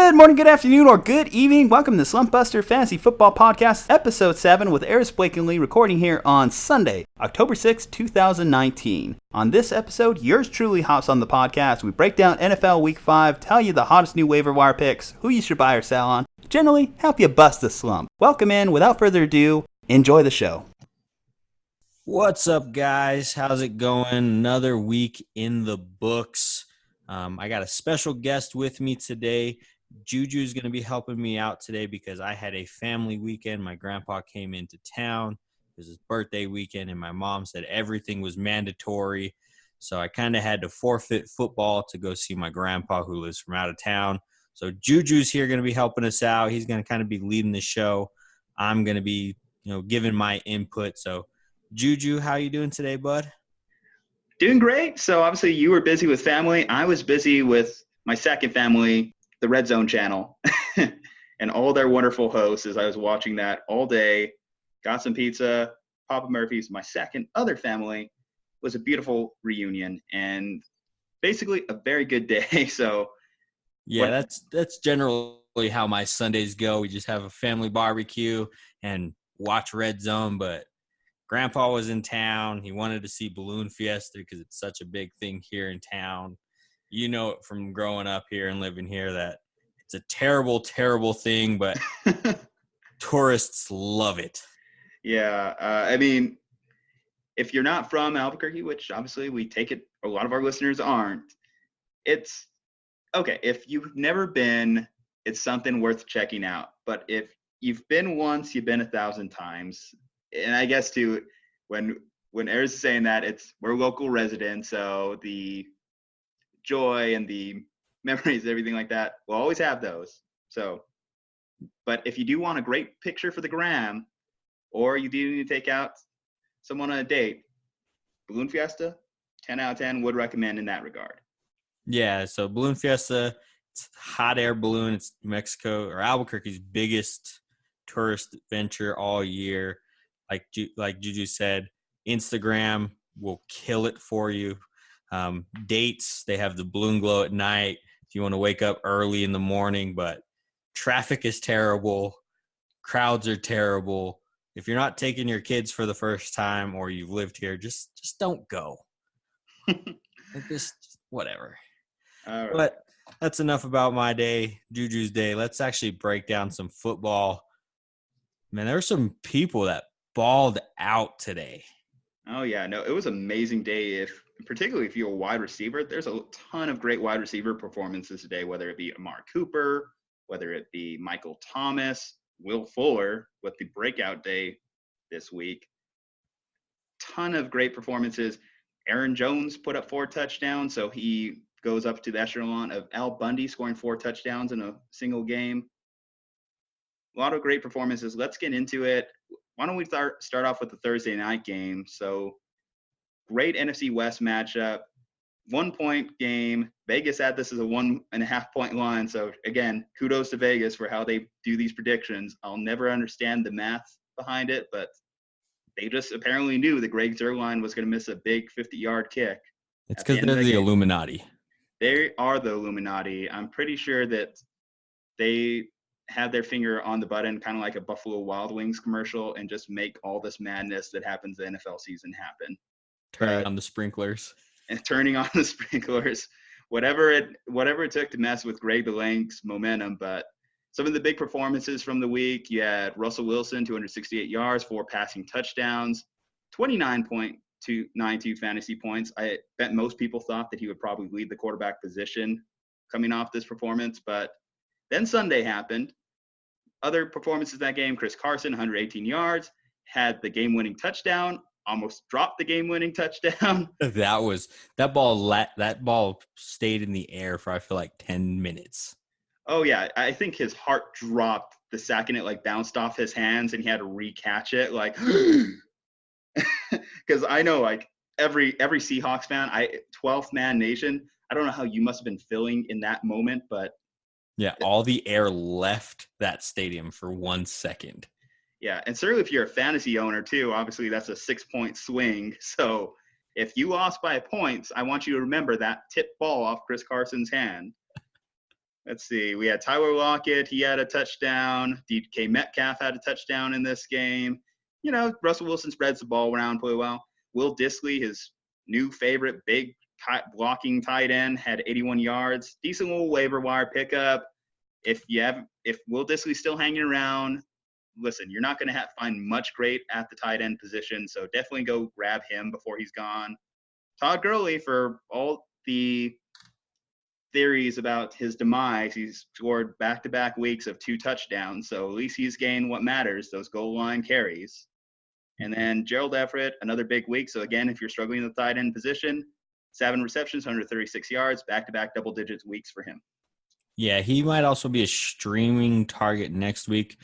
Good morning, good afternoon, or good evening. Welcome to Slumpbuster Fantasy Football Podcast, Episode 7 with Aris, Blakeney, recording here on Sunday, October 6, 2019. On this episode, yours truly hops on the podcast. We break down NFL Week 5, tell you the hottest new waiver wire picks, who you should buy or sell on, generally help you bust the slump. Welcome in. Without further ado, enjoy the show. What's up, guys? How's it going? Another week in the books. I got a special guest with me today. Juju's going to be helping me out today because I had a family weekend. My grandpa came into town. It was his birthday weekend, and my mom said everything was mandatory. So I kind of had to forfeit football to go see my grandpa who lives from out of town. So Juju's here going to be helping us out. He's going to kind of be leading the show. I'm going to be, giving my input. So Juju, how you doing today, bud? Doing great. So obviously you were busy with family. I was busy with my second family, the Red Zone channel, and all their wonderful hosts as I was watching that all day. Got some pizza, Papa Murphy's. My second other family was a beautiful reunion and basically a very good day. So yeah, that's generally how my Sundays go. We just have a family barbecue and watch Red Zone, but Grandpa was in town. He wanted to see Balloon Fiesta because it's such a big thing here in town. You know it from growing up here and living here that it's a terrible, terrible thing, but tourists love it. Yeah, I mean, if you're not from Albuquerque, which obviously we take it, a lot of our listeners aren't, it's okay. If you've never been, it's something worth checking out. But if you've been once, you've been 1,000 times. And I guess too, when Aris is saying that, we're local residents, so the joy and the memories, everything like that, we'll always have those. So, but if you do want a great picture for the gram, or you do need to take out someone on a date, Balloon Fiesta, 10 out of 10 would recommend in that regard. Yeah, so Balloon Fiesta, it's a hot air balloon. It's Mexico or Albuquerque's biggest tourist venture all year. Like Juju said, Instagram will kill it for you. Dates, they have the balloon glow at night if you want to wake up early in the morning, but traffic is terrible. Crowds are terrible. If you're not taking your kids for the first time or you've lived here, just don't go. just whatever. All right. But that's enough about my day, Juju's day. Let's actually break down some football. Man, there were some people that balled out today. Oh yeah, no, it was an amazing day. Particularly if you're a wide receiver, there's a ton of great wide receiver performances today, whether it be Amari Cooper, whether it be Michael Thomas, Will Fuller with the breakout day this week. Ton of great performances. Aaron Jones put up 4 touchdowns, so he goes up to the echelon of Al Bundy scoring 4 touchdowns in a single game. A lot of great performances. Let's get into it. Why don't we start off with the Thursday night game? So great NFC West matchup, 1-point game. Vegas had this as a 1.5-point line. So again, kudos to Vegas for how they do these predictions. I'll never understand the math behind it, but they just apparently knew that Greg Zuerlein was going to miss a big 50-yard kick. It's because they're the Illuminati. They are the Illuminati. I'm pretty sure that they have their finger on the button, kind of like a Buffalo Wild Wings commercial, and just make all this madness that happens in the NFL season happen. Turning on the sprinklers. And turning on the sprinklers. Whatever it took to mess with Greg DeLange's momentum. But some of the big performances from the week, you had Russell Wilson, 268 yards, 4 passing touchdowns, 29.292 fantasy points. I bet most people thought that he would probably lead the quarterback position coming off this performance. But then Sunday happened. Other performances in that game, Chris Carson, 118 yards, had the game-winning touchdown, almost dropped the game-winning touchdown. That ball stayed in the air for I feel like 10 minutes. Oh yeah, I think his heart dropped the second it bounced off his hands and he had to recatch it because I know every Seahawks fan, 12th man nation, I don't know how you must have been feeling in that moment, but yeah, all the air left that stadium for 1 second. Yeah, and certainly if you're a fantasy owner too, obviously that's a 6-point swing. So if you lost by points, I want you to remember that tip ball off Chris Carson's hand. let's see. We had Tyler Lockett. He had a touchdown. DK Metcalf had a touchdown in this game. Russell Wilson spreads the ball around pretty well. Will Dissly, his new favorite big blocking tight end, had 81 yards. Decent little waiver wire pickup. If Will Dissly's still hanging around, listen, you're not going to find much great at the tight end position, so definitely go grab him before he's gone. Todd Gurley, for all the theories about his demise, he's scored back-to-back weeks of 2 touchdowns, so at least he's gained what matters, those goal line carries. And then Gerald Everett, another big week. So again, if you're struggling in the tight end position, 7 receptions, 136 yards, back-to-back double digits weeks for him. Yeah, he might also be a streaming target next week,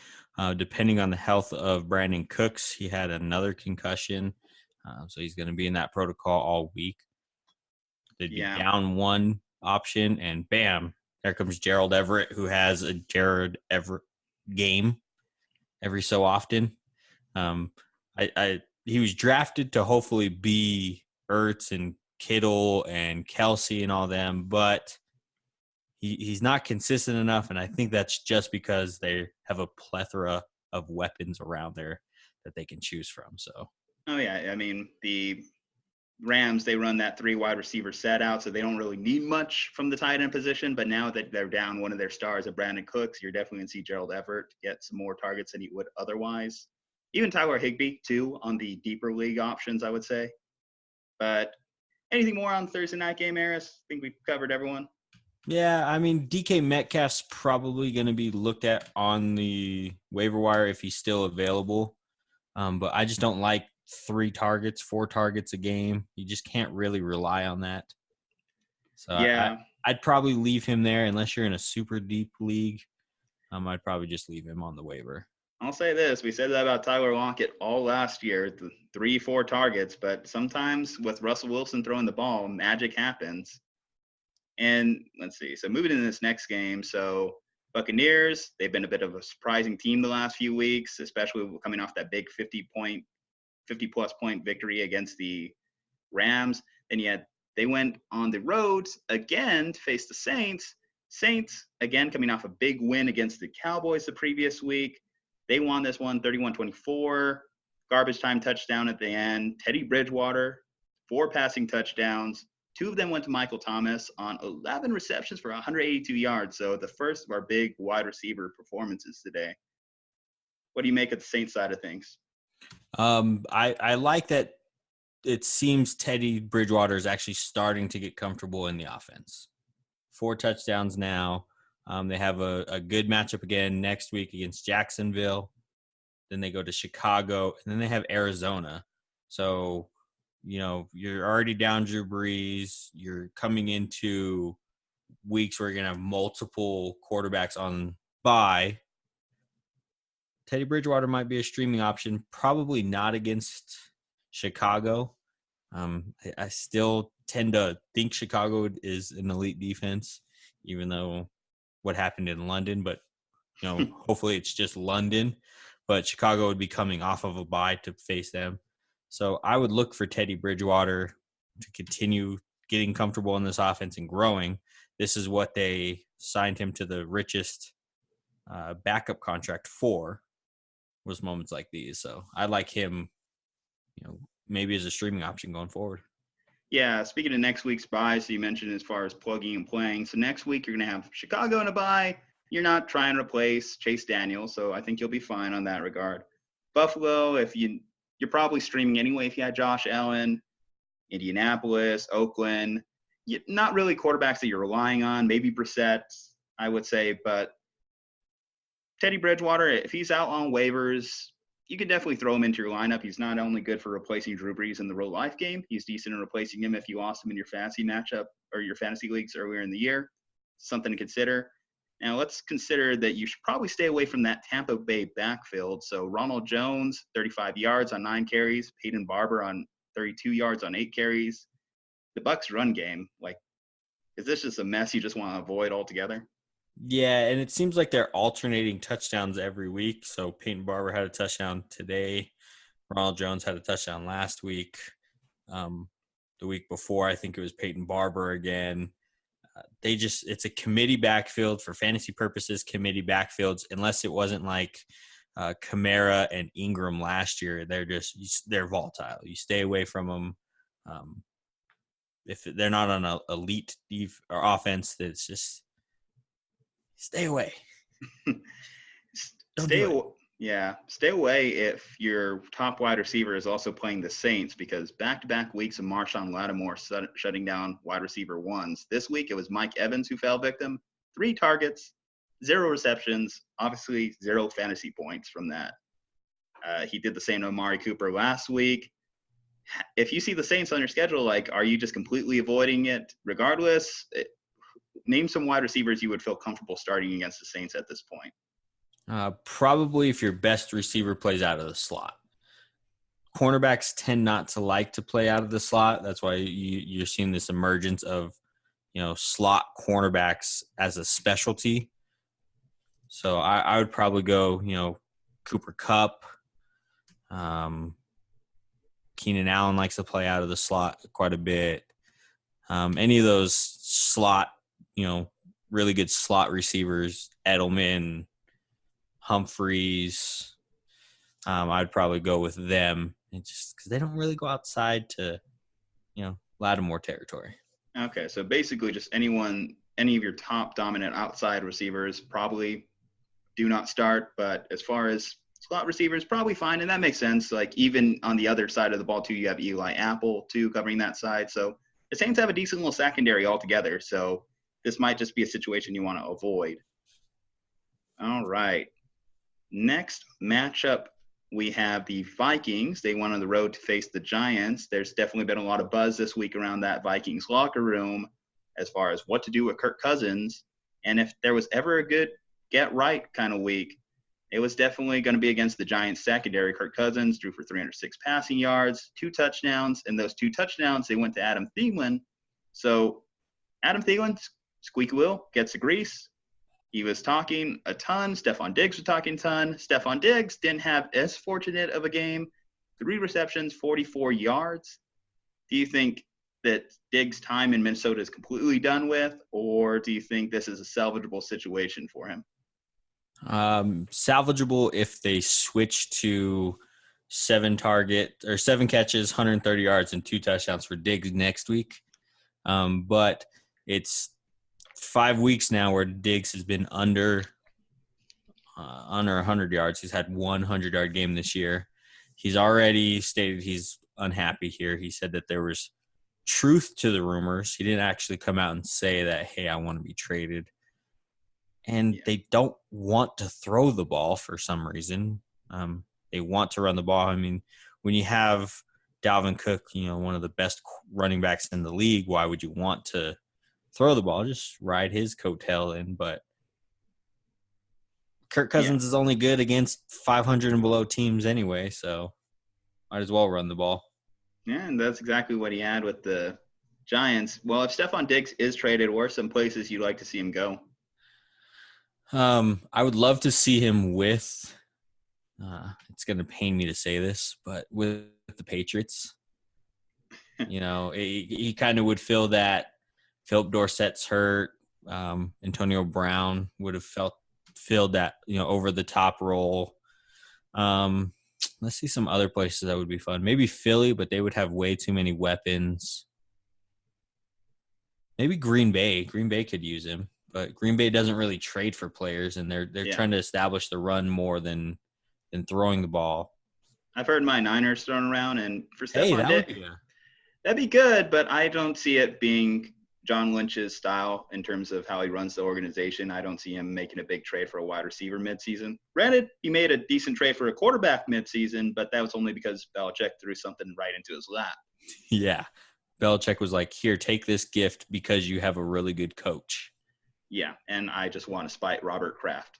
depending on the health of Brandon Cooks. He had another concussion, so he's going to be in that protocol all week. They'd be down one option, and bam, there comes Gerald Everett, who has a Gerald Everett game every so often. He was drafted to hopefully be Ertz and Kittle and Kelsey and all them, but he's not consistent enough, and I think that's just because they have a plethora of weapons around there that they can choose from. So, the Rams, they run that 3 wide receiver set out, so they don't really need much from the tight end position. But now that they're down one of their stars, Brandon Cooks, you're definitely going to see Gerald Everett get some more targets than he would otherwise. Even Tyler Higbee, too, on the deeper league options, I would say. But anything more on Thursday night game, Aris? I think we've covered everyone. Yeah, DK Metcalf's probably going to be looked at on the waiver wire if he's still available. But I just don't like 3 targets, 4 targets a game. You just can't really rely on that. So yeah, I'd probably leave him there unless you're in a super deep league. I'd probably just leave him on the waiver. I'll say this. We said that about Tyler Lockett all last year, 3-4 targets. But sometimes with Russell Wilson throwing the ball, magic happens. And let's see. So moving into this next game. So Buccaneers, they've been a bit of a surprising team the last few weeks, especially coming off that big 50-plus point victory against the Rams. And yet they went on the road again to face the Saints. Saints, again, coming off a big win against the Cowboys the previous week. They won this one 31-24. Garbage time touchdown at the end. Teddy Bridgewater, 4 passing touchdowns. 2 of them went to Michael Thomas on 11 receptions for 182 yards. So the first of our big wide receiver performances today. What do you make of the Saints side of things? I like that it seems Teddy Bridgewater is actually starting to get comfortable in the offense. 4 touchdowns now. They have a good matchup again next week against Jacksonville. Then they go to Chicago, and then they have Arizona. So, you're already down Drew Brees. You're coming into weeks where you're going to have multiple quarterbacks on bye. Teddy Bridgewater might be a streaming option, probably not against Chicago. I still tend to think Chicago is an elite defense, even though what happened in London, but hopefully it's just London. But Chicago would be coming off of a bye to face them. So I would look for Teddy Bridgewater to continue getting comfortable in this offense and growing. This is what they signed him to the richest backup contract for, was moments like these. So I like him, maybe as a streaming option going forward. Yeah, speaking of next week's bye, so you mentioned as far as plugging and playing. So next week you're going to have Chicago in a bye. You're not trying to replace Chase Daniel, so I think you'll be fine on that regard. Buffalo, you're probably streaming anyway if you had Josh Allen. Indianapolis, Oakland, not really quarterbacks that you're relying on. Maybe Brissett, I would say, but Teddy Bridgewater, if he's out on waivers, you can definitely throw him into your lineup. He's not only good for replacing Drew Brees in the real life game, he's decent in replacing him if you lost him in your fantasy matchup or your fantasy leagues earlier in the year. Something to consider. Now let's consider that you should probably stay away from that Tampa Bay backfield. So Ronald Jones, 35 yards on 9 carries. Peyton Barber on 32 yards on 8 carries. The Bucs run game, is this just a mess you just want to avoid altogether? Yeah, and it seems like they're alternating touchdowns every week. So Peyton Barber had a touchdown today. Ronald Jones had a touchdown last week. The week before, I think it was Peyton Barber again. it's a committee backfield for fantasy purposes, committee backfields, unless it wasn't like Kamara and Ingram last year. They're volatile. You stay away from them. If they're not on an elite or offense, that's just stay away. Stay away if your top wide receiver is also playing the Saints, because back-to-back weeks of Marshawn Lattimore shutting down wide receiver ones. This week it was Mike Evans who fell victim. 3 targets, 0 receptions, obviously 0 fantasy points from that. He did the same to Amari Cooper last week. If you see the Saints on your schedule, like, are you just completely avoiding it regardless? Name some wide receivers you would feel comfortable starting against the Saints at this point. Probably if your best receiver plays out of the slot. Cornerbacks tend not to like to play out of the slot. That's why you're seeing this emergence of, slot cornerbacks as a specialty. So I would probably go, Cooper Kupp. Keenan Allen likes to play out of the slot quite a bit. Any of those slot, really good slot receivers, Edelman, Humphreys, I'd probably go with them, just because they don't really go outside to, Lattimore territory. Okay, so basically just any of your top dominant outside receivers probably do not start, but as far as slot receivers, probably fine, and that makes sense. Like, even on the other side of the ball too, you have Eli Apple too covering that side. So the Saints have a decent little secondary altogether. So this might just be a situation you want to avoid. All right. Next matchup, we have the Vikings. They went on the road to face the Giants. There's definitely been a lot of buzz this week around that Vikings locker room as far as what to do with Kirk Cousins. And if there was ever a good get right kind of week, it was definitely going to be against the Giants secondary. Kirk Cousins drew for 306 passing yards, 2 touchdowns, and those 2 touchdowns, they went to Adam Thielen. So Adam Thielen, squeaky wheel, gets the grease. He was talking a ton. Stephon Diggs was talking a ton. Stephon Diggs didn't have as fortunate of a game. 3 receptions, 44 yards. Do you think that Diggs' time in Minnesota is completely done with, or do you think this is a salvageable situation for him? Salvageable if they switch to 7 catches, 130 yards, and 2 touchdowns for Diggs next week. But it's 5 weeks now where Diggs has been under 100 yards. He's had 100-yard game this year. He's already stated he's unhappy here. He said that there was truth to the rumors. He didn't actually come out and say that, hey, I want to be traded. And they don't want to throw the ball for some reason. They want to run the ball. I mean, when you have Dalvin Cook, one of the best running backs in the league, why would you want to throw the ball? Just ride his coattail in. But Kirk Cousins is only good against 500 and below teams anyway, so might as well run the ball. Yeah, and that's exactly what he had with the Giants. Well, if Stephon Diggs is traded, where are some places you'd like to see him go? I would love to see him with it's going to pain me to say this, but with the Patriots. He kind of would feel that Philip Dorsett's hurt. Antonio Brown would have filled that, over the top role. Let's see some other places that would be fun. Maybe Philly, but they would have way too many weapons. Maybe Green Bay. Green Bay could use him, but Green Bay doesn't really trade for players, and they're trying to establish the run more than throwing the ball. I've heard my Niners thrown around, and for Stephon Diggs, that'd be good, but I don't see it being John Lynch's style in terms of how he runs the organization. I don't see him making a big trade for a wide receiver midseason. Granted, he made a decent trade for a quarterback midseason, but that was only because Belichick threw something right into his lap. Yeah. Belichick was like, here, take this gift because you have a really good coach. Yeah, and I just want to spite Robert Kraft.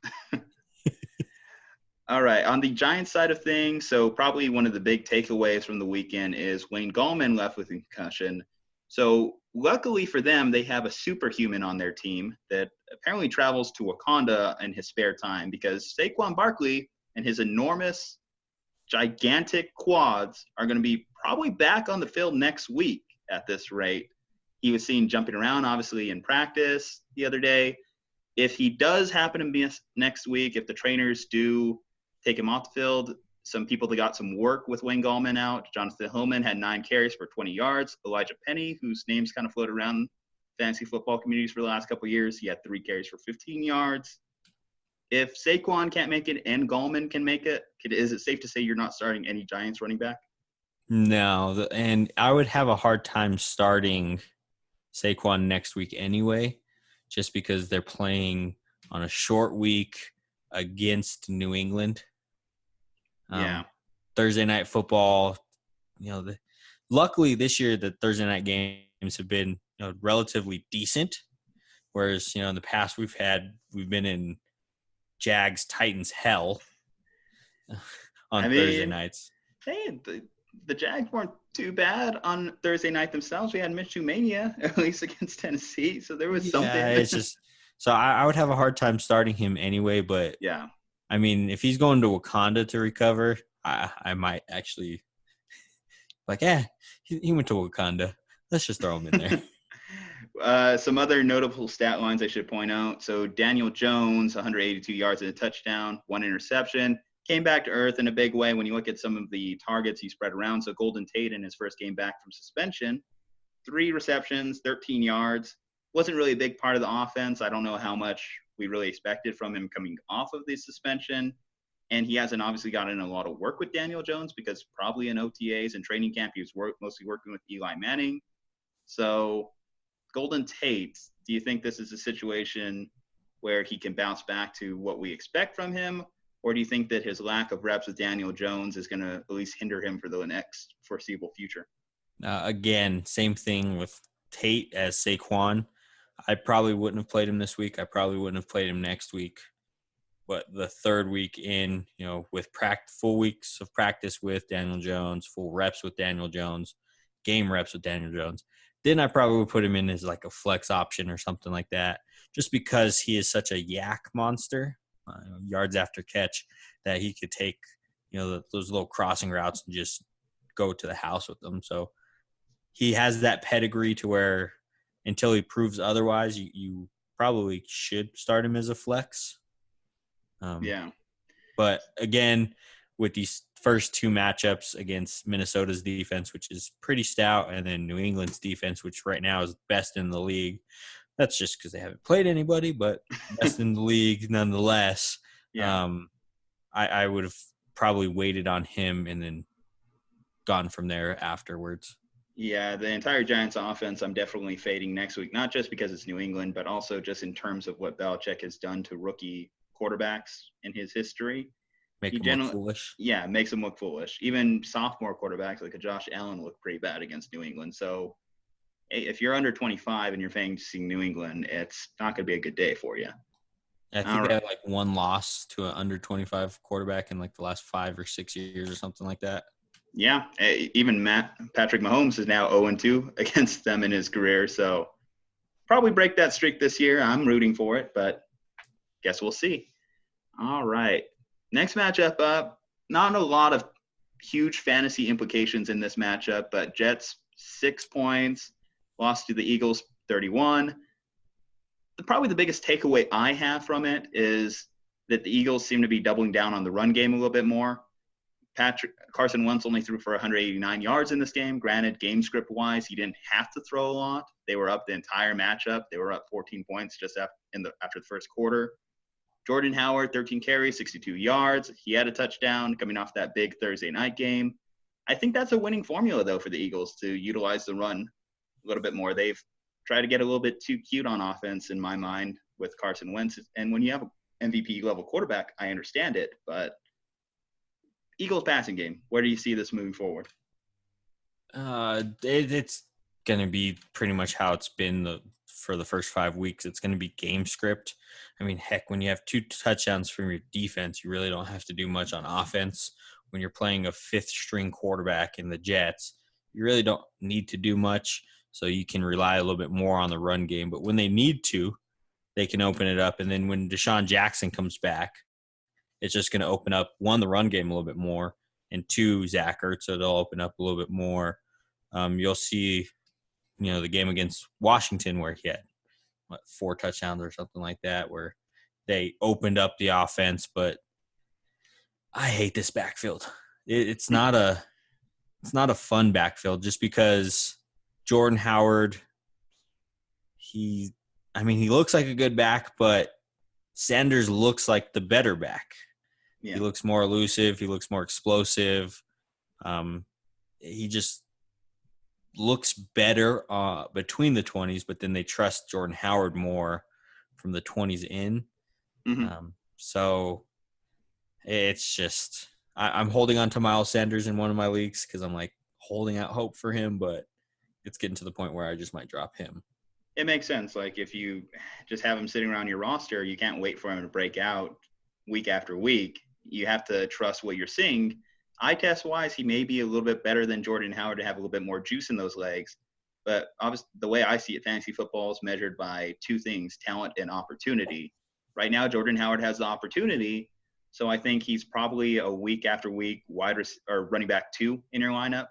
All right, on the Giants side of things, so probably one of the big takeaways from the weekend is Wayne Gallman left with a concussion. So luckily for them, they have a superhuman on their team that apparently travels to Wakanda in his spare time, because Saquon Barkley and his enormous, gigantic quads are going to be probably back on the field next week at this rate. he was seen jumping around, obviously, in practice the other day. If he does happen to miss next week, if the trainers do take him off the field, some people that got some work with Wayne Gallman out. Jonathan Hillman had 9 carries for 20 yards. Elijah Penny, whose name's kind of floated around fantasy football communities for the last couple of years, he had 3 carries for 15 yards. If Saquon can't make it and Gallman can make it, is it safe to say you're not starting any Giants running back? No, and I would have a hard time starting Saquon next week anyway, just because they're playing on a short week against New England. Yeah. Thursday night football, luckily this year the Thursday night games have been relatively decent, whereas in the past we've been in Jags Titans hell on Thursday nights. Hey, the Jags weren't too bad on Thursday night themselves. We had Minshew Mania, at least against Tennessee, so there was something. Yeah, it's just so I would have a hard time starting him anyway, but yeah. I mean, if he's going to Wakanda to recover, I might actually he went to Wakanda. Let's just throw him in there. Some other notable stat lines I should point out. So Daniel Jones, 182 yards and a touchdown, 1 interception, came back to earth in a big way when you look at some of the targets he spread around. So Golden Tate in his first game back from suspension, 3 receptions, 13 yards. Wasn't really a big part of the offense. I don't know how much we really expected from him coming off of the suspension. And he hasn't obviously gotten a lot of work with Daniel Jones because probably in OTAs and training camp, he was mostly working with Eli Manning. So Golden Tate, do you think this is a situation where he can bounce back to what we expect from him? Or do you think that his lack of reps with Daniel Jones is going to at least hinder him for the next foreseeable future? Again, same thing with Tate as Saquon. I probably wouldn't have played him this week. I probably wouldn't have played him next week. But the third week in, with full weeks of practice with Daniel Jones, full reps with Daniel Jones, game reps with Daniel Jones, then I probably would put him in as like a flex option or something like that, just because he is such a yak monster, yards after catch, that he could take, those little crossing routes and just go to the house with them. So he has that pedigree to where until he proves otherwise, you probably should start him as a flex. Yeah. But again, with these first 2 matchups against Minnesota's defense, which is pretty stout, and then New England's defense, which right now is best in the league. That's just because they haven't played anybody, but best in the league nonetheless. Yeah. I would have probably waited on him and then gone from there afterwards. Yeah, the entire Giants offense I'm definitely fading next week, not just because it's New England, but also just in terms of what Belichick has done to rookie quarterbacks in his history. Make them look foolish. Yeah, makes them look foolish. Even sophomore quarterbacks like a Josh Allen look pretty bad against New England. So if you're under 25 and you're facing New England, it's not going to be a good day for you. I think they had like 1 loss to an under 25 quarterback in like the last 5 or 6 years or something like that. Yeah, even Patrick Mahomes is now 0-2 against them in his career. So probably break that streak this year. I'm rooting for it, but guess we'll see. All right. Next matchup up, not a lot of huge fantasy implications in this matchup, but Jets 6 points, lost to the Eagles 31. Probably the biggest takeaway I have from it is that the Eagles seem to be doubling down on the run game a little bit more. Carson Wentz only threw for 189 yards in this game. Granted, game script wise, he didn't have to throw a lot. They were up the entire matchup. They were up 14 points just after the first quarter. Jordan Howard, 13 carries, 62 yards. He had a touchdown coming off that big Thursday night game. I think that's a winning formula, though, for the Eagles to utilize the run a little bit more. They've tried to get a little bit too cute on offense, in my mind, with Carson Wentz. And when you have an MVP-level quarterback, I understand it. But Eagles passing game, where do you see this moving forward? It's going to be pretty much how it's been for the first 5 weeks. It's going to be game script. I mean, heck, when you have 2 touchdowns from your defense, you really don't have to do much on offense. When you're playing a 5th-string quarterback in the Jets, you really don't need to do much, so you can rely a little bit more on the run game. But when they need to, they can open it up. And then when Deshaun Jackson comes back, it's just going to open up, 1, the run game a little bit more, and 2, Zach Ertz, so they'll open up a little bit more. You'll see the game against Washington where he had 4 touchdowns or something like that, where they opened up the offense. But I hate this backfield. It's not a fun backfield just because Jordan Howard, he looks like a good back, but Sanders looks like the better back. Yeah. He looks more elusive. He looks more explosive. He just looks better between the 20s, but then they trust Jordan Howard more from the 20s in. Mm-hmm. So it's just I'm holding on to Miles Sanders in one of my leagues because I'm like holding out hope for him, but it's getting to the point where I just might drop him. It makes sense. Like if you just have him sitting around your roster, you can't wait for him to break out week after week. You have to trust what you're seeing. Eye test wise, he may be a little bit better than Jordan Howard to have a little bit more juice in those legs. But obviously, the way I see it, fantasy football is measured by 2 things, talent and opportunity. Right now, Jordan Howard has the opportunity. So I think he's probably a week after week running back 2 in your lineup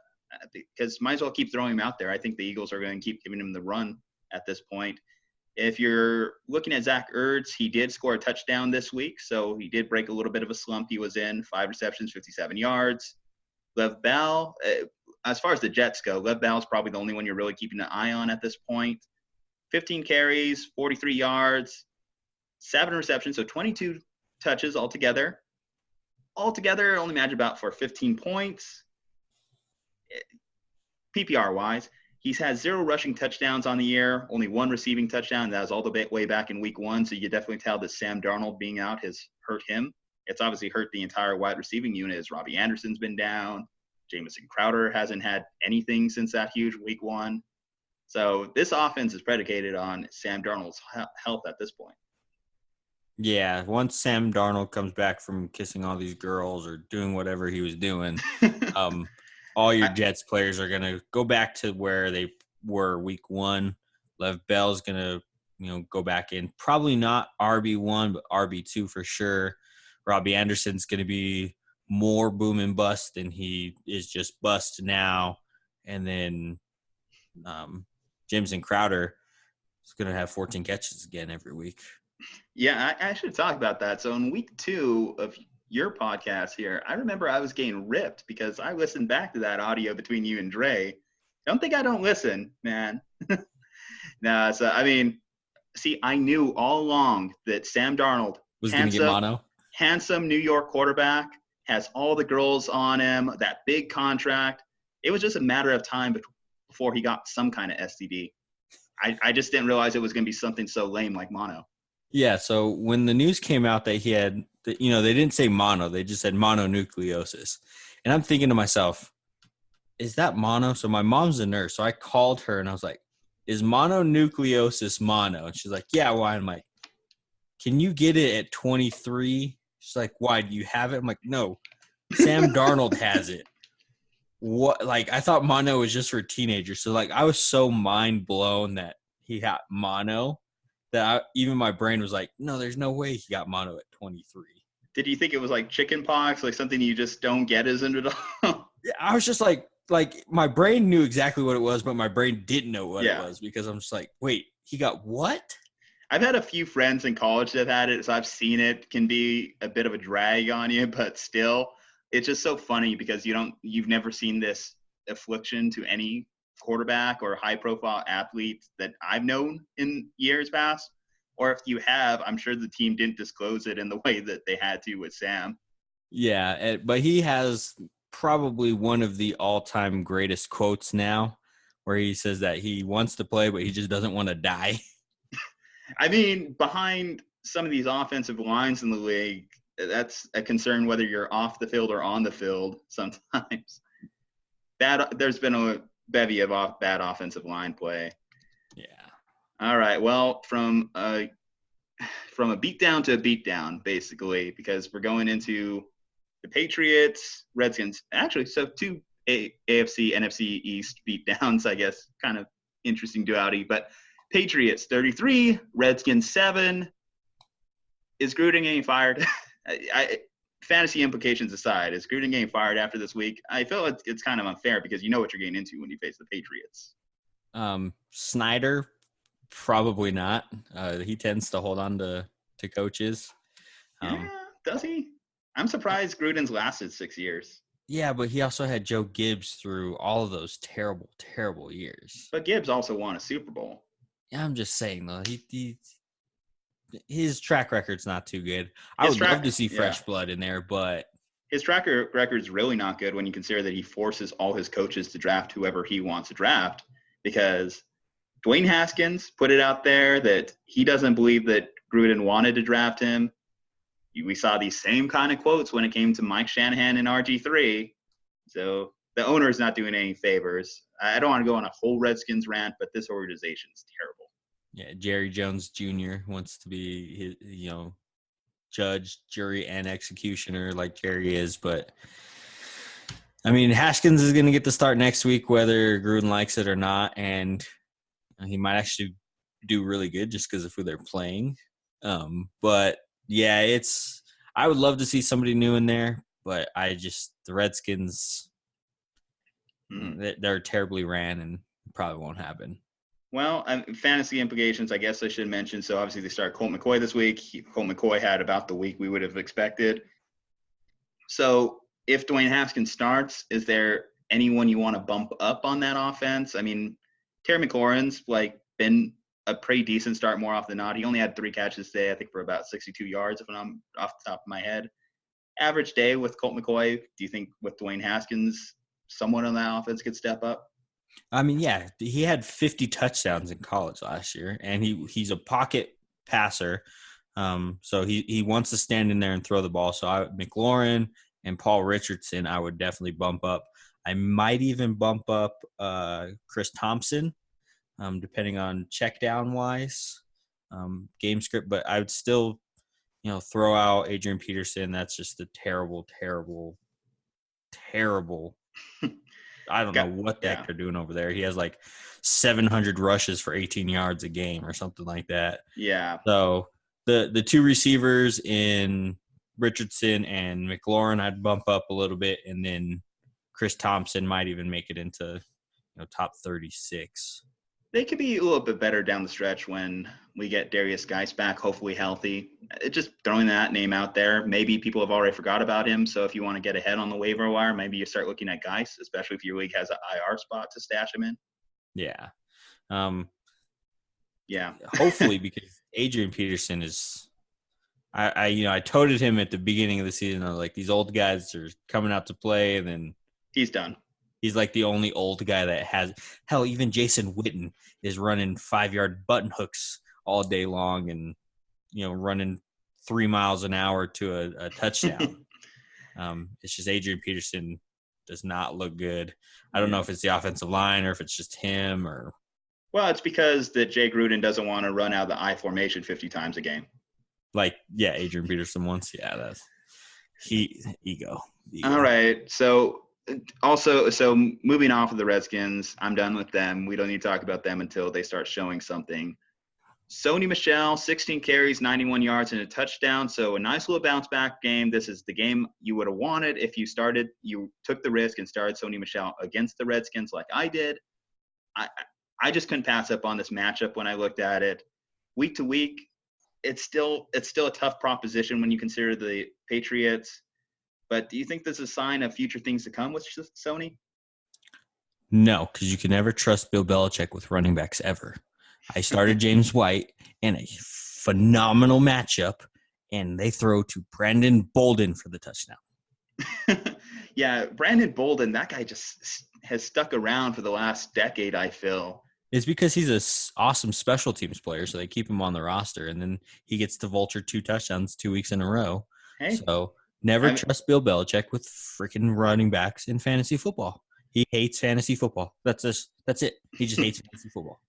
because might as well keep throwing him out there. I think the Eagles are going to keep giving him the run at this point. If you're looking at Zach Ertz, he did score a touchdown this week, so he did break a little bit of a slump he was in. 5 receptions, 57 yards. Lev Bell, as far as the Jets go, Lev Bell is probably the only one you're really keeping an eye on at this point. 15 carries, 43 yards, 7 receptions, so 22 touches altogether. Altogether, only match about for 15 points. PPR-wise, he's had 0 rushing touchdowns on the year, only 1 receiving touchdown. That was all the way back in week 1, so you definitely tell that Sam Darnold being out has hurt him. It's obviously hurt the entire wide receiving unit as Robbie Anderson's been down. Jamison Crowder hasn't had anything since that huge week 1. So this offense is predicated on Sam Darnold's health at this point. Yeah, once Sam Darnold comes back from kissing all these girls or doing whatever he was doing, all your Jets players are going to go back to where they were week 1. Lev Bell's going to, go back in. Probably not RB1, but RB2 for sure. Robbie Anderson's going to be more boom and bust than he is just bust now. And then Jamison Crowder is going to have 14 catches again every week. Yeah, I should talk about that. So in week 2 of your podcast here, I remember I was getting ripped because I listened back to that audio between you and Dre. Don't think I don't listen, man. Nah, so I knew all along that Sam Darnold was going to get mono. Handsome New York quarterback, has all the girls on him, that big contract. It was just a matter of time before he got some kind of STD. I just didn't realize it was going to be something so lame like mono. Yeah, so when the news came out that he had, they didn't say mono. They just said mononucleosis. And I'm thinking to myself, is that mono? So my mom's a nurse. So I called her and I was like, is mononucleosis mono? And she's like, yeah, why? I'm like, can you get it at 23? She's like, why? Do you have it? I'm like, no, Sam Darnold has it. What? Like, I thought mono was just for teenagers. So, like, I was so mind blown that he got mono that even my brain was like, no, there's no way he got mono at 23. Did you think it was like chicken pox, like something you just don't get as an adult? Yeah, I was just like my brain knew exactly what it was, but my brain didn't know what it was because I'm just like, wait, he got what? I've had a few friends in college that had it, so I've seen it can be a bit of a drag on you, but still, it's just so funny because you've never seen this affliction to any quarterback or high-profile athlete that I've known in years past. Or if you have, I'm sure the team didn't disclose it in the way that they had to with Sam. Yeah, but he has probably one of the all-time greatest quotes now where he says that he wants to play, but he just doesn't want to die. I mean, behind some of these offensive lines in the league, that's a concern whether you're off the field or on the field sometimes. There's been a bevy of bad offensive line play. Yeah. All right. Well, from a beatdown to a beatdown, basically, because we're going into the Patriots, Redskins. Actually, so 2 AFC, NFC East beatdowns, I guess, kind of interesting duality. But Patriots 33, Redskins 7. Is Gruden getting fired? Fantasy implications aside, is Gruden getting fired after this week? I feel it's kind of unfair because you know what you're getting into when you face the Patriots. Snyder, probably not. He tends to hold on to coaches. Yeah, does he? I'm surprised Gruden's lasted 6 years. Yeah, but he also had Joe Gibbs through all of those terrible, terrible years. But Gibbs also won a Super Bowl. Yeah, I'm just saying, though, his track record's not too good. I would love to see fresh blood in there, but his track record's really not good when you consider that he forces all his coaches to draft whoever he wants to draft, because Dwayne Haskins put it out there that he doesn't believe that Gruden wanted to draft him. We saw these same kind of quotes when it came to Mike Shanahan and RG3. So the owner is not doing any favors. I don't want to go on a whole Redskins rant, but this organization is terrible. Yeah, Jerry Jones Jr. wants to be his, judge, jury, and executioner like Jerry is. But, I mean, Haskins is going to get the start next week, whether Gruden likes it or not. And he might actually do really good just because of who they're playing. But, yeah, I would love to see somebody new in there. But the Redskins, they're terribly ran and probably won't happen. Well, fantasy implications, I guess I should mention. So, obviously, they start Colt McCoy this week. Colt McCoy had about the week we would have expected. So, if Dwayne Haskins starts, is there anyone you want to bump up on that offense? I mean, Terry McLaurin's, been a pretty decent start more often than not. He only had 3 catches today, I think, for about 62 yards, if I'm off the top of my head. Average day with Colt McCoy, do you think with Dwayne Haskins, someone on that offense could step up? I mean, yeah, he had 50 touchdowns in college last year, and he's a pocket passer. So he wants to stand in there and throw the ball. So McLaurin and Paul Richardson, I would definitely bump up. I might even bump up Chris Thompson, depending on check down wise, game script. But I would still, throw out Adrian Peterson. That's just a terrible, terrible, terrible. I don't know what the heck they're doing over there. He has 700 rushes for 18 yards a game or something like that. Yeah. So the 2 receivers in Richardson and McLaurin, I'd bump up a little bit, and then Chris Thompson might even make it into top 36. They could be a little bit better down the stretch when we get Darius Geis back, hopefully healthy. Just throwing that name out there. Maybe people have already forgot about him. So if you want to get ahead on the waiver wire, maybe you start looking at Geis, especially if your league has an IR spot to stash him in. Yeah. Yeah. Hopefully, because Adrian Peterson is I toted him at the beginning of the season. I was like, these old guys are coming out to play, and then he's done. He's the only old guy that has – hell, even Jason Witten is running 5-yard button hooks all day long and, running 3 miles an hour to a touchdown. It's just Adrian Peterson does not look good. I don't know if it's the offensive line or if it's just him or – Well, it's because that Jay Gruden doesn't want to run out of the I formation 50 times a game. Adrian Peterson once. Yeah, that's – ego. All right, so – also, moving off of the Redskins, I'm done with them. We don't need to talk about them until they start showing something. Sony Michel, 16 carries, 91 yards, and a touchdown. So a nice little bounce back game. This is the game you would have wanted if you took the risk and started Sony Michel against the Redskins like I did. I just couldn't pass up on this matchup when I looked at it. Week to week, it's still a tough proposition when you consider the Patriots. But do you think this is a sign of future things to come with Sony? No, because you can never trust Bill Belichick with running backs ever. I started James White in a phenomenal matchup, and they throw to Brandon Bolden for the touchdown. Yeah, Brandon Bolden, that guy just has stuck around for the last decade, I feel. It's because he's an awesome special teams player, so they keep him on the roster, and then he gets to vulture 2 touchdowns 2 weeks in a row. Hey. So never trust Bill Belichick with freaking running backs in fantasy football. He hates fantasy football. That's it. He just hates fantasy football.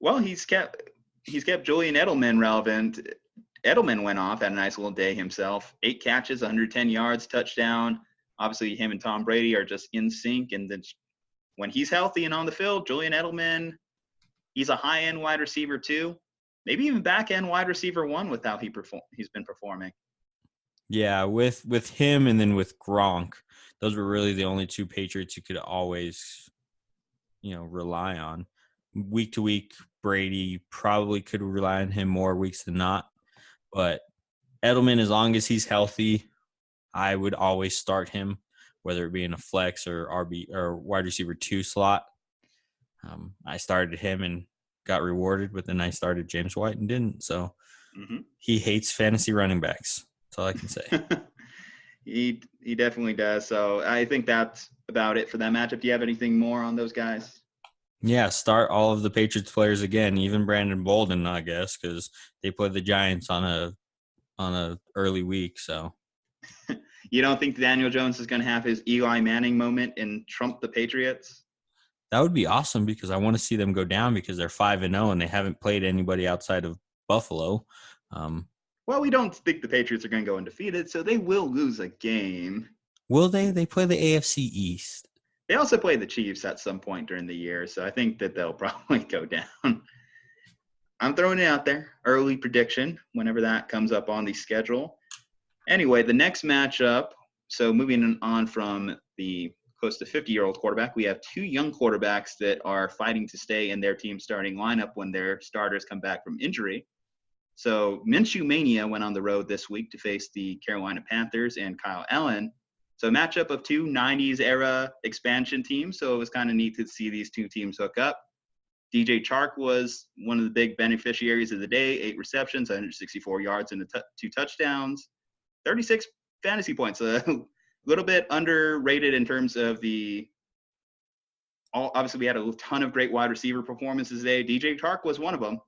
Well, he's kept Julian Edelman relevant. Edelman went off, had a nice little day himself. 8 catches, 110 yards, touchdown. Obviously, him and Tom Brady are just in sync. And then when he's healthy and on the field, Julian Edelman, he's a high-end wide receiver too. Maybe even back-end wide receiver 1 with how he's been performing. Yeah, with him and then with Gronk, those were really the only 2 Patriots you could always, rely on. week to week, Brady probably could rely on him more weeks than not. But Edelman, as long as he's healthy, I would always start him, whether it be in a flex or RB or wide receiver 2 slot. I started him and got rewarded, but then I started James White and didn't. So he hates fantasy running backs. That's all I can say. He definitely does. So I think that's about it for that matchup. Do you have anything more on those guys? Yeah, start all of the Patriots players again, even Brandon Bolden, I guess, because they play the Giants on a early week. So You don't think Daniel Jones is going to have his Eli Manning moment and trump the Patriots? that would be awesome because I want to see them go down because they're 5-0 and they haven't played anybody outside of Buffalo. Well, we don't think the Patriots are going to go undefeated, so they will lose a game. Will they? They play the AFC East. They also play the Chiefs at some point during the year, so I think that they'll probably go down. I'm throwing it out there. Early prediction, whenever that comes up on the schedule. Anyway, the next matchup, so moving on from the close to 50-year-old quarterback, we have 2 young quarterbacks that are fighting to stay in their team starting lineup when their starters come back from injury. So Minshew Mania went on the road this week to face the Carolina Panthers and Kyle Allen. So a matchup of 2 90s era expansion teams. So it was kind of neat to see these 2 teams hook up. DJ Chark was one of the big beneficiaries of the day, 8 receptions, 164 yards, and 2 touchdowns, 36 fantasy points. A little bit underrated in terms of obviously we had a ton of great wide receiver performances today. DJ Chark was one of them.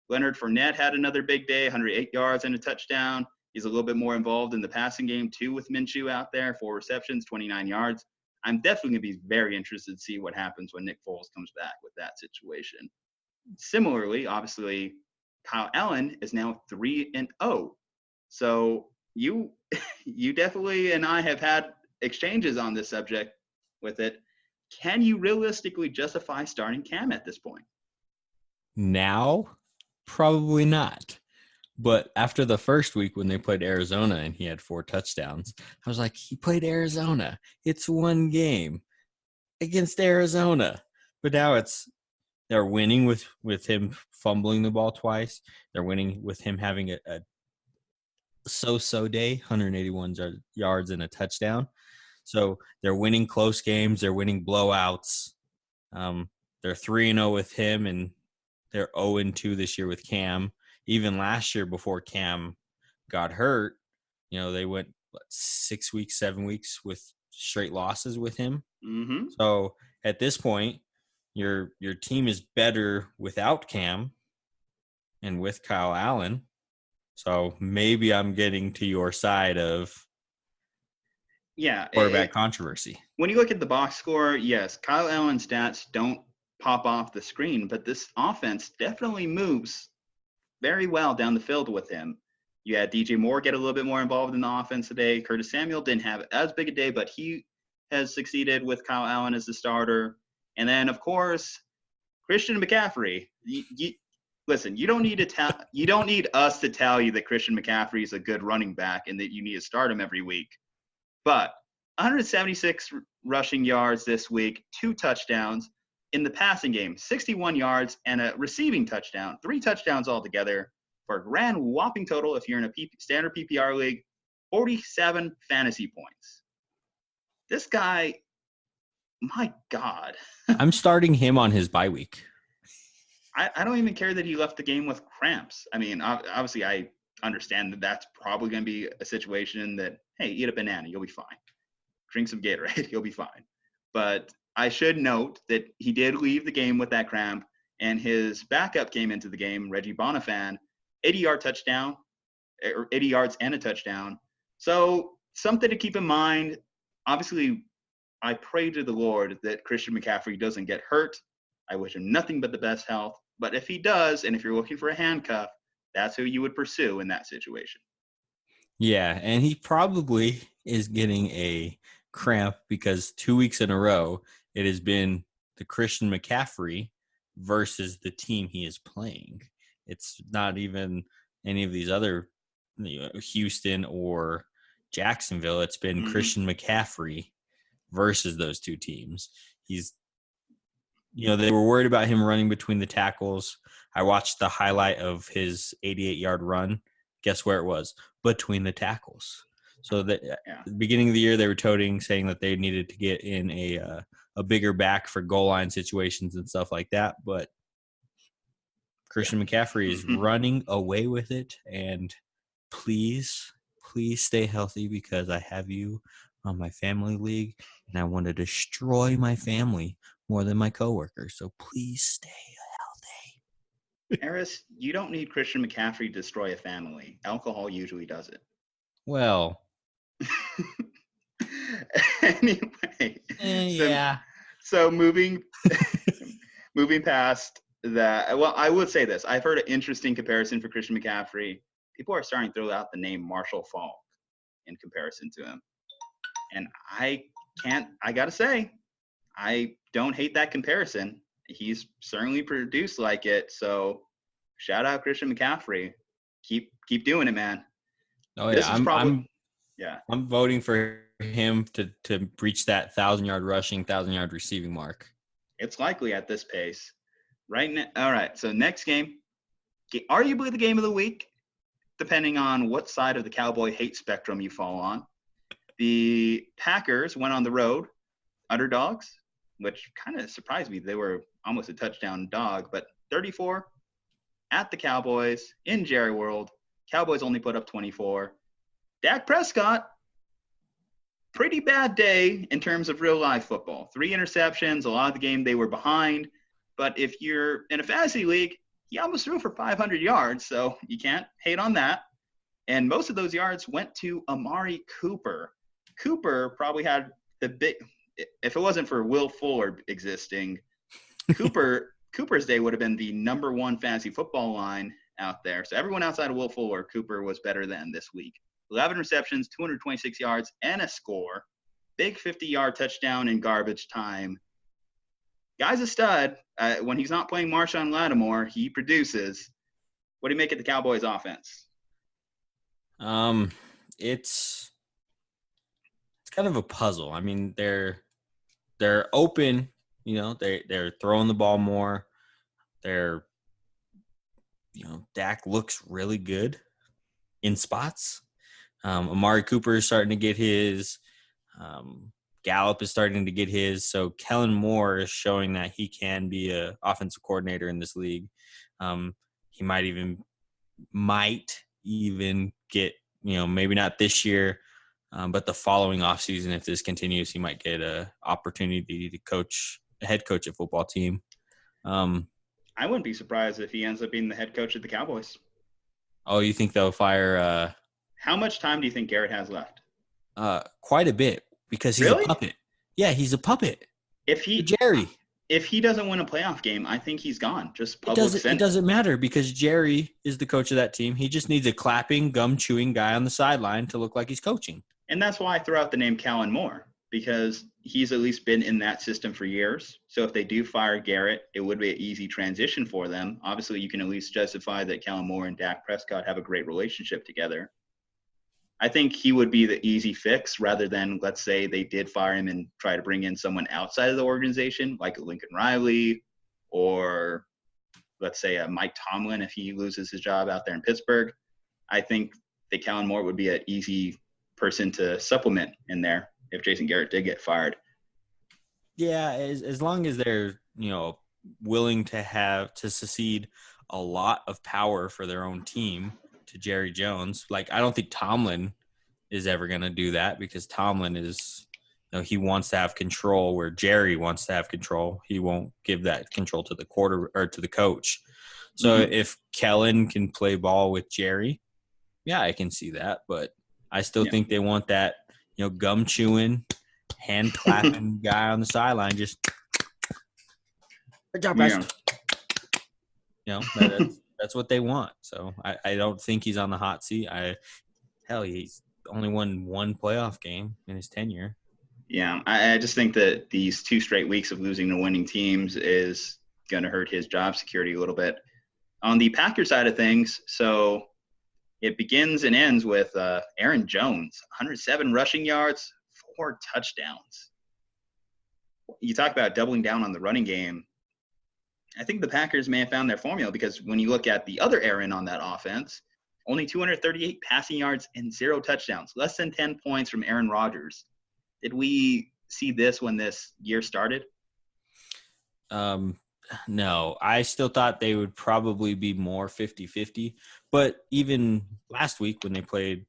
Leonard Fournette had another big day, 108 yards and a touchdown. He's a little bit more involved in the passing game, too, with Minshew out there, 4 receptions, 29 yards. I'm definitely going to be very interested to see what happens when Nick Foles comes back with that situation. Similarly, obviously, Kyle Allen is now 3-0. So you definitely and I have had exchanges on this subject with it. Can you realistically justify starting Cam at this point? Now, probably not. But after the first week when they played Arizona and he had 4 touchdowns, I was like, he played Arizona. It's one game against Arizona. But now they're winning with him fumbling the ball twice. They're winning with him having a so-so day, 181 yards and a touchdown. So they're winning close games. They're winning blowouts. They're 3-0 with him, and they're 0-2 this year with Cam. Even last year before Cam got hurt, they went 6 weeks, 7 weeks with straight losses with him. Mm-hmm. So at this point, your team is better without Cam and with Kyle Allen. So maybe I'm getting to your side of quarterback controversy. When you look at the box score, yes, Kyle Allen's stats don't pop off the screen, but this offense definitely moves very well down the field with him. You had DJ Moore get a little bit more involved in the offense today. Curtis Samuel didn't have as big a day, but he has succeeded with Kyle Allen as the starter. And then, of course, Christian McCaffrey. Listen, you don't need us to tell you that Christian McCaffrey is a good running back and that you need to start him every week. But 176 rushing yards this week, 2 touchdowns. In the passing game, 61 yards and a receiving touchdown, 3 touchdowns altogether for a grand whopping total, if you're in a standard PPR league, 47 fantasy points. This guy, my God. I'm starting him on his bye week. I don't even care that he left the game with cramps. I mean, obviously I understand that that's probably going to be a situation that, hey, eat a banana, you'll be fine. Drink some Gatorade, you'll be fine. But I should note that he did leave the game with that cramp, and his backup came into the game, Reggie Bonifan, 80-yard touchdown, or 80 yards and a touchdown. So something to keep in mind. Obviously, I pray to the Lord that Christian McCaffrey doesn't get hurt. I wish him nothing but the best health. But if he does, and if you're looking for a handcuff, that's who you would pursue in that situation. Yeah, and he probably is getting a cramp because 2 weeks in a row, it has been the Christian McCaffrey versus the team he is playing. It's not even any of these other Houston or Jacksonville. It's been Christian McCaffrey versus those 2 teams. He's They were worried about him running between the tackles. I watched the highlight of his 88-yard run. Guess where it was? Between the tackles. So that at the beginning of the year, they were saying that they needed to get in a bigger back for goal line situations and stuff like that. But Christian McCaffrey is running away with it. And please stay healthy because I have you on my family league, and I want to destroy my family more than my coworkers. So please stay healthy. Aris, you don't need Christian McCaffrey to destroy a family. Alcohol usually does it. Well. Anyway. Yeah. So moving past that, well, I would say this. I've heard an interesting comparison for Christian McCaffrey. People are starting to throw out the name Marshall Faulk in comparison to him. And I got to say, I don't hate that comparison. He's certainly produced like it. So shout out Christian McCaffrey. Keep doing it, man. Oh yeah, I'm voting for him to reach that 1,000-yard rushing, 1,000-yard receiving mark. It's likely at this pace. Right now. All right. So next game, arguably the game of the week, depending on what side of the Cowboy hate spectrum you fall on. The Packers went on the road, underdogs, which kind of surprised me. They were almost a touchdown dog, but 34 at the Cowboys in Jerry World. Cowboys only put up 24. Dak Prescott, pretty bad day in terms of real life football. 3 interceptions, a lot of the game they were behind. But if you're in a fantasy league, he almost threw for 500 yards, so you can't hate on that. And most of those yards went to Amari Cooper. Cooper probably had the big – if it wasn't for Will Fuller existing, Cooper's day would have been the number 1 fantasy football line out there. So everyone outside of Will Fuller, Cooper was better than this week. 11 receptions, 226 yards, and a score. Big 50-yard touchdown in garbage time. Guy's a stud. When he's not playing Marshawn Lattimore, he produces. What do you make of the Cowboys' offense? It's kind of a puzzle. I mean, they're open. They're throwing the ball more. Dak looks really good in spots. Amari Cooper is starting to get his. Gallup is starting to get his. So Kellen Moore is showing that he can be a offensive coordinator in this league. He might even get, maybe not this year, but the following offseason, if this continues, he might get an opportunity to head coach a football team. I wouldn't be surprised if he ends up being the head coach of the Cowboys. Oh, you think they'll fire? How much time do you think Garrett has left? Quite a bit, because he's a puppet. Yeah, he's a puppet. If he doesn't win a playoff game, I think he's gone. Just public it doesn't matter, because Jerry is the coach of that team. He just needs a clapping, gum-chewing guy on the sideline to look like he's coaching. And that's why I throw out the name Kellen Moore, because he's at least been in that system for years. So if they do fire Garrett, it would be an easy transition for them. Obviously, you can at least justify that Kellen Moore and Dak Prescott have a great relationship together. I think he would be the easy fix rather than, let's say, they did fire him and try to bring in someone outside of the organization, like a Lincoln Riley, or let's say a Mike Tomlin if he loses his job out there in Pittsburgh. I think that Kellen Moore would be an easy person to supplement in there if Jason Garrett did get fired. Yeah, as long as they're, willing to secede a lot of power for their own team to Jerry Jones. Like, I don't think Tomlin is ever going to do that, because Tomlin is, he wants to have control where Jerry wants to have control. He won't give that control to the coach. So if Kellen can play ball with Jerry, yeah, I can see that. But I still think they want that, gum chewing, hand clapping guy on the sideline. Just good job, guys. That's what they want. So I don't think he's on the hot seat. He's only won 1 playoff game in his tenure. Yeah, I just think that these 2 straight weeks of losing to winning teams is going to hurt his job security a little bit. On the Packers side of things, so it begins and ends with Aaron Jones, 107 rushing yards, 4 touchdowns. You talk about doubling down on the running game. I think the Packers may have found their formula because when you look at the other Aaron on that offense, only 238 passing yards and 0 touchdowns, less than 10 points from Aaron Rodgers. Did we see this when this year started? No, I still thought they would probably be more 50-50. But even last week when they played,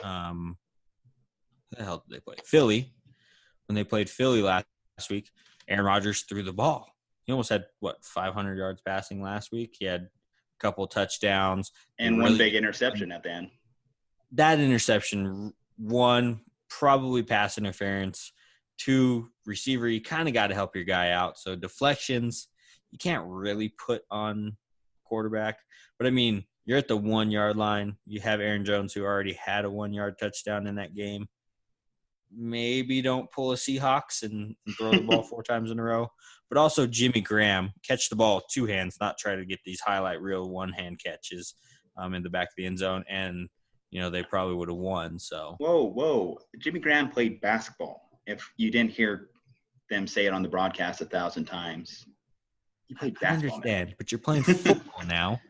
who the hell did they play? Philly. When they played Philly last week, Aaron Rodgers threw the ball. He almost had, 500 yards passing last week. He had a couple touchdowns. And one big interception at the end. That interception, 1, probably pass interference. 2, receiver, you kind of got to help your guy out. So deflections, you can't really put on quarterback. But, I mean, you're at the 1-yard line. You have Aaron Jones, who already had a 1-yard touchdown in that game. Maybe don't pull a Seahawks and throw the ball 4 times in a row. But also Jimmy Graham, catch the ball with 2 hands, not try to get these highlight reel 1-hand catches in the back of the end zone. And, they probably would have won. So Whoa. Jimmy Graham played basketball. If you didn't hear them say it on the broadcast 1,000 times. He played basketball. I understand, but you're playing football now.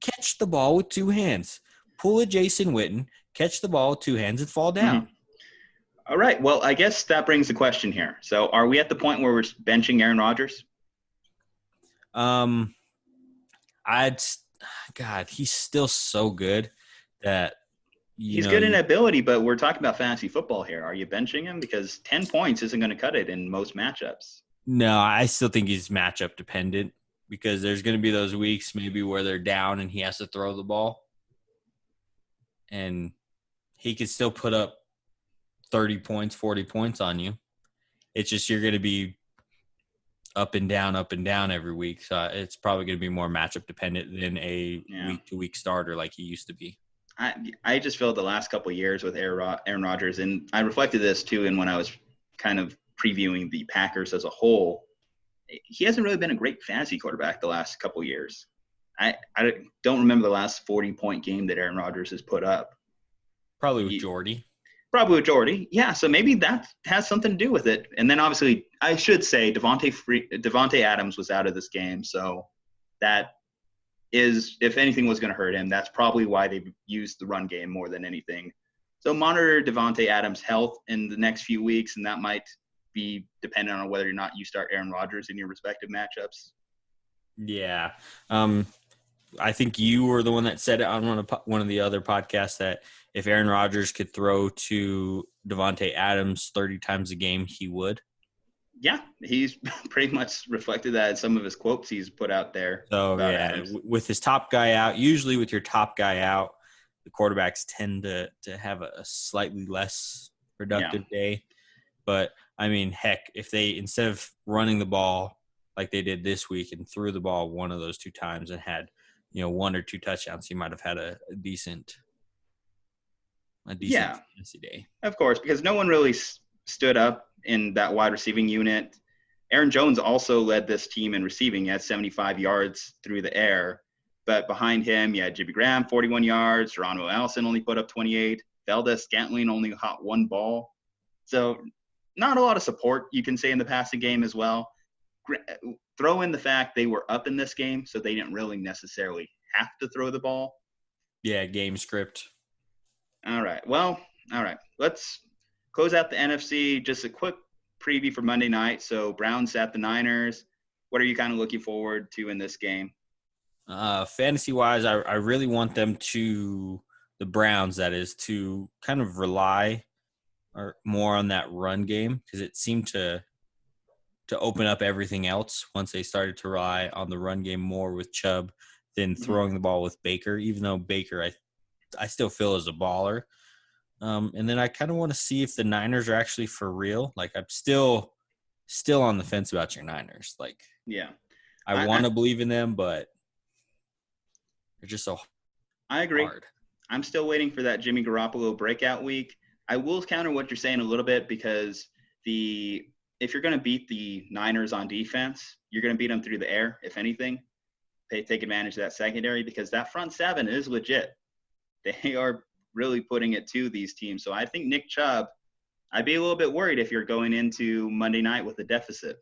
Catch the ball with 2 hands. Pull a Jason Witten, catch the ball with 2 hands, and fall down. Mm-hmm. All right. Well, I guess that brings the question here. So are we at the point where we're benching Aaron Rodgers? He's still so good that he's good in ability, but we're talking about fantasy football here. Are you benching him? Because 10 points isn't going to cut it in most matchups. No, I still think he's matchup dependent because there's going to be those weeks maybe where they're down and he has to throw the ball. And he could still put up 30 points, 40 points on you. It's just you're going to be up and down every week. So it's probably going to be more matchup dependent than a week-to-week starter like he used to be. I just feel the last couple of years with Aaron Rodgers, and I reflected this too and when I was kind of previewing the Packers as a whole, he hasn't really been a great fantasy quarterback the last couple of years. I don't remember the last 40-point game that Aaron Rodgers has put up. Probably with Jordy. Yeah, so maybe that has something to do with it. And then obviously, I should say Devontae Adams was out of this game, so that is, if anything was going to hurt him, that's probably why they've used the run game more than anything. So monitor Devontae Adams' health in the next few weeks, and that might be dependent on whether or not you start Aaron Rodgers in your respective matchups. Yeah. I think you were the one that said it on one of the other podcasts that if Aaron Rodgers could throw to Devontae Adams 30 times a game, he would. Yeah, he's pretty much reflected that in some of his quotes he's put out there. So, yeah, with his top guy out, usually with your top guy out, the quarterbacks tend to have a slightly less productive day. But, I mean, heck, if they, instead of running the ball like they did this week and threw the ball one of those 2 times and had, 1 or 2 touchdowns, he might have had a decent fantasy day. Of course, because no one really stood up in that wide receiving unit. Aaron Jones also led this team in receiving. He had 75 yards through the air. But behind him, you had Jimmy Graham, 41 yards. Geronimo Allison only put up 28. Valdez-Scantling only caught 1 ball. So not a lot of support, you can say, in the passing game as well. Throw in the fact they were up in this game, so they didn't really necessarily have to throw the ball. Yeah, game script. All right. Let's close out the NFC. Just a quick preview for Monday night. So Browns at the Niners. What are you kind of looking forward to in this game? Fantasy-wise, I really want them to – the Browns, that is, to kind of rely more on that run game because it seemed to open up everything else once they started to rely on the run game more with Chubb than throwing the ball with Baker, even though Baker I still feel is a baller. And then I kind of want to see if the Niners are actually for real. Like, I'm still on the fence about your Niners. Like, yeah, I want to believe in them, but they're just so I agree. hard. I'm still waiting for that Jimmy Garoppolo breakout week. I will counter what you're saying a little bit because if you're going to beat the Niners on defense, you're going to beat them through the air, if anything. They take advantage of that secondary because that front 7 is legit. They are really putting it to these teams. So I think Nick Chubb, I'd be a little bit worried if you're going into Monday night with a deficit.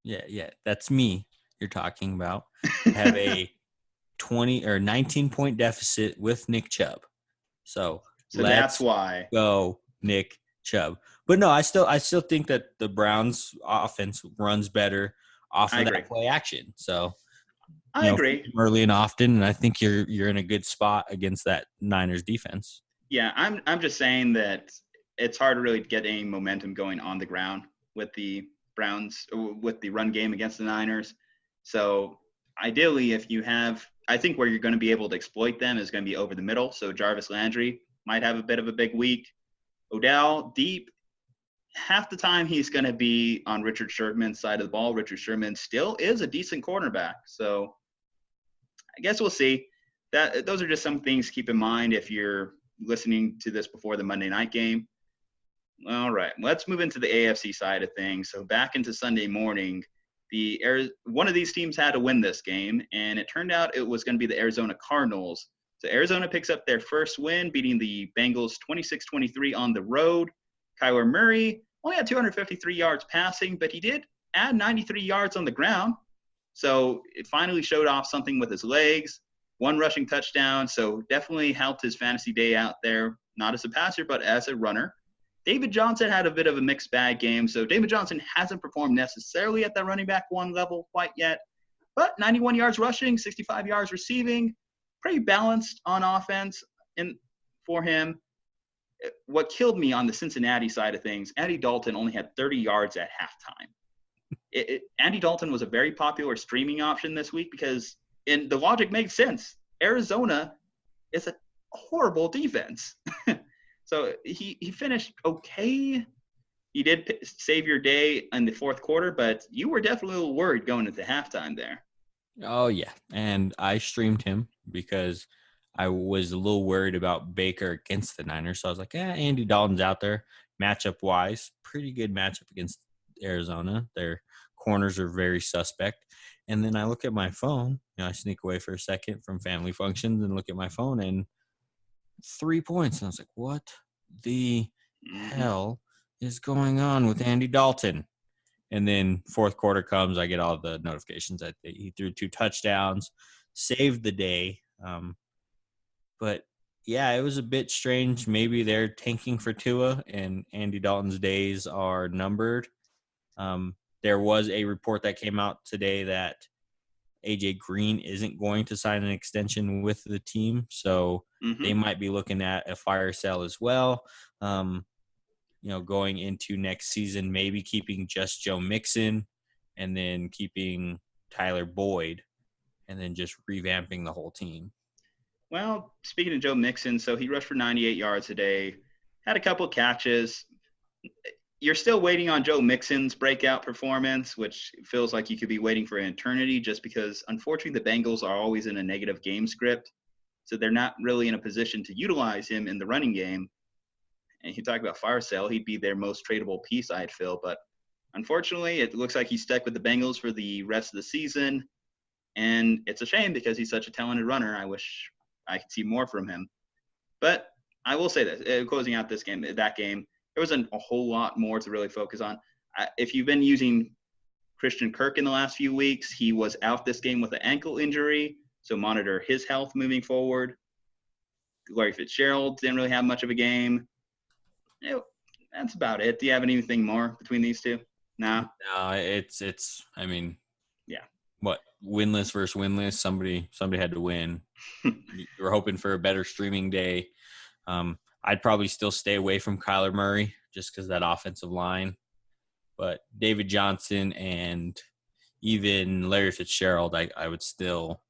Yeah, that's me. you're talking about have a 20 or 19-point deficit with Nick Chubb. So that's let's why. go Nick Chubb. But no, I still think that the Browns offense runs better off I of agree. that play action. So I agree. early and often, and I think you're in a good spot against that Niners defense. Yeah, I'm just saying that it's hard to really get any momentum going on the ground with the Browns, with the run game against the Niners. So ideally, if you have, I think where you're going to be able to exploit them is going to be over the middle. So Jarvis Landry might have a bit of a big week. Odell deep, half the time he's going to be on Richard Sherman's side of the ball. Richard Sherman still is a decent cornerback. So I guess we'll see. Those are just some things to keep in mind if you're listening to this before the Monday night game. All right, let's move into the AFC side of things. So back into Sunday morning, one of these teams had to win this game, and it turned out it was going to be the Arizona Cardinals. So Arizona picks up their first win, beating the Bengals 26-23 on the road. Kyler Murray only had 253 yards passing, but he did add 93 yards on the ground. So it finally showed off something with his legs. 1 rushing touchdown, so definitely helped his fantasy day out there, not as a passer, but as a runner. David Johnson had a bit of a mixed bag game, so David Johnson hasn't performed necessarily at that running back 1 level quite yet, but 91 yards rushing, 65 yards receiving, pretty balanced on offense for him. What killed me on the Cincinnati side of things, Andy Dalton only had 30 yards at halftime. Andy Dalton was a very popular streaming option this week because and the logic makes sense. Arizona is a horrible defense. So he finished okay. He did save your day in the fourth quarter, but you were definitely a little worried going into halftime there. Oh, yeah. And I streamed him because I was a little worried about Baker against the Niners. So I was like, Andy Dalton's out there. Matchup-wise, pretty good matchup against Arizona. Their corners are very suspect. And then I look at my phone. I sneak away for a second from family functions and look at my phone, and 3 points. And I was like, what the hell is going on with Andy Dalton? And then fourth quarter comes, I get all the notifications that he threw 2 touchdowns, saved the day. But, yeah, it was a bit strange. Maybe they're tanking for Tua, and Andy Dalton's days are numbered. There was a report that came out today that A.J. Green isn't going to sign an extension with the team, so they might be looking at a fire sale as well. Going into next season, maybe keeping just Joe Mixon and then keeping Tyler Boyd and then just revamping the whole team. Well, speaking of Joe Mixon, so he rushed for 98 yards today, had a couple catches. You're still waiting on Joe Mixon's breakout performance, which feels like you could be waiting for an eternity just because, unfortunately, the Bengals are always in a negative game script. So they're not really in a position to utilize him in the running game. And you talk about fire sale, he'd be their most tradable piece, I'd feel. But unfortunately, it looks like he's stuck with the Bengals for the rest of the season. And it's a shame because he's such a talented runner. I wish I could see more from him. But I will say this, closing out that game, there wasn't a whole lot more to really focus on. If you've been using Christian Kirk in the last few weeks, he was out this game with an ankle injury, so monitor his health moving forward. Larry Fitzgerald didn't really have much of a game. That's about it. Do you have anything more between these two? No, it's. I mean, yeah. What, winless versus winless? Somebody had to win. We're hoping for a better streaming day. I'd probably still stay away from Kyler Murray just because that offensive line. But David Johnson and even Larry Fitzgerald, I would still,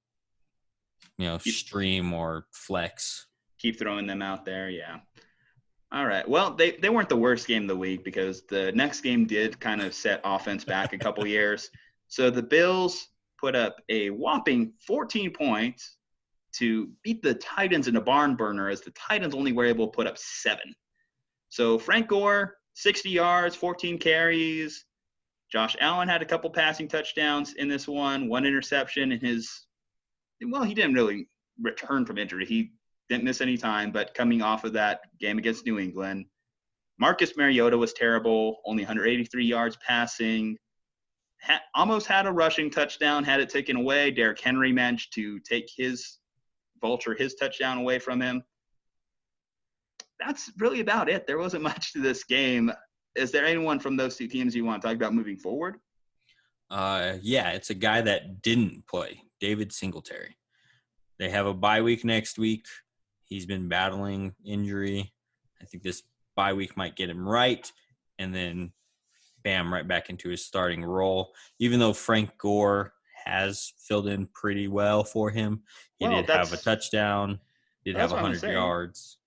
stream or flex. Keep throwing them out there, yeah. All right. Well, they weren't the worst game of the week because the next game did kind of set offense back a couple years. So the Bills put up a whopping 14 points to beat the Titans in a barn burner as the Titans only were able to put up 7. So Frank Gore, 60 yards, 14 carries. Josh Allen had a couple passing touchdowns in this one interception in he didn't really return from injury. He didn't miss any time, but coming off of that game against New England, Marcus Mariota was terrible, only 183 yards passing. almost had a rushing touchdown, had it taken away. Derrick Henry managed to take his touchdown away from him. That's really about it. There wasn't much to this game. Is there anyone from those two teams you want to talk about moving forward? Yeah, it's a guy that didn't play, David Singletary. They have a bye week next week. He's been battling injury. I think this bye week might get him right, and then bam, right back into his starting role. Even though Frank Gore has filled in pretty well for him, he did have a touchdown, did have 100 yards.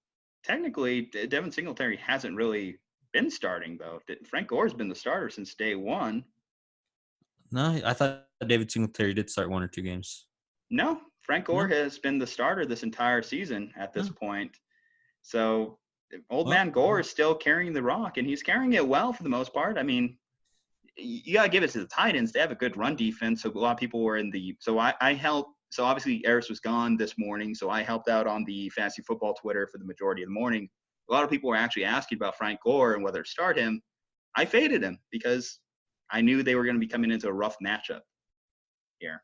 Technically, Devin Singletary hasn't really been starting, though. Frank Gore's been the starter since day one. No, I thought David Singletary did start 1 or 2 games. No, Frank Gore has been the starter this entire season at this point. So man Gore is still carrying the rock, and he's carrying it well for the most part. I mean, you got to give it to the Titans. They have a good run defense, so a lot of people were in the – so I helped – so obviously Aris was gone this morning, so I helped out on the Fantasy Football Twitter for the majority of the morning. A lot of people were actually asking about Frank Gore and whether to start him. I faded him because I knew they were going to be coming into a rough matchup here.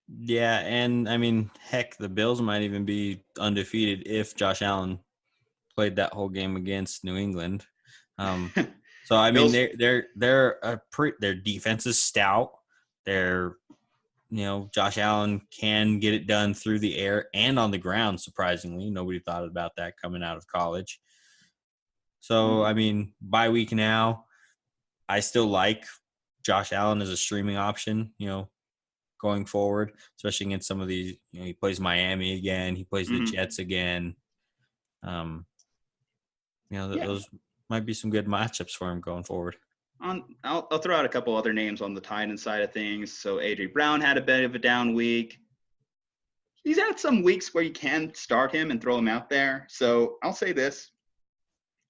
Yeah, and, I mean, heck, the Bills might even be undefeated if Josh Allen played that whole game against New England. So, I mean, their defense is stout. Josh Allen can get it done through the air and on the ground, surprisingly. Nobody thought about that coming out of college. So, I mean, bye week now, I still like Josh Allen as a streaming option, going forward, especially against some of these. He plays Miami again. He plays the Jets again. Those might be some good matchups for him going forward. I'll throw out a couple other names on the Titans side of things. So A.J. Brown had a bit of a down week. He's had some weeks where you can start him and throw him out there. So I'll say this.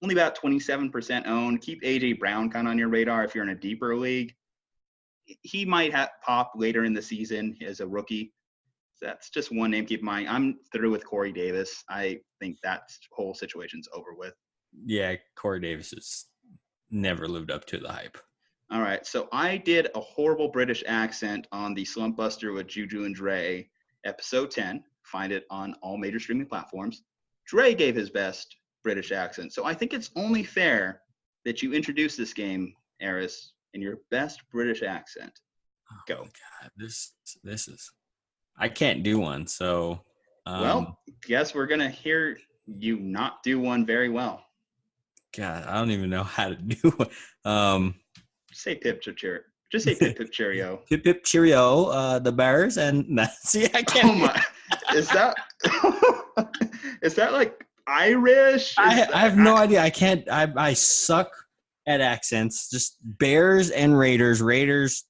Only about 27% owned. Keep A.J. Brown kind of on your radar if you're in a deeper league. He might pop later in the season as a rookie. So that's just one name. Keep in mind. I'm through with Corey Davis. I think that whole situation's over with. Yeah, Corey Davis has never lived up to the hype. All right, so I did a horrible British accent on the Slumpbuster with Juju and Dre, episode 10. Find it on all major streaming platforms. Dre gave his best British accent, so I think it's only fair that you introduce this game, Aris, in your best British accent. Go. Oh God, this is. I can't do one, so. Well, guess we're gonna hear you not do one very well. God, I don't even know how to do it. Say pip cheerio. Just say pip pip cheerio. Pip pip cheerio. The Bears and see, I can't. Oh my! Is that like Irish? I have no idea. I can't. I suck at accents. Just Bears and Raiders. Raiders.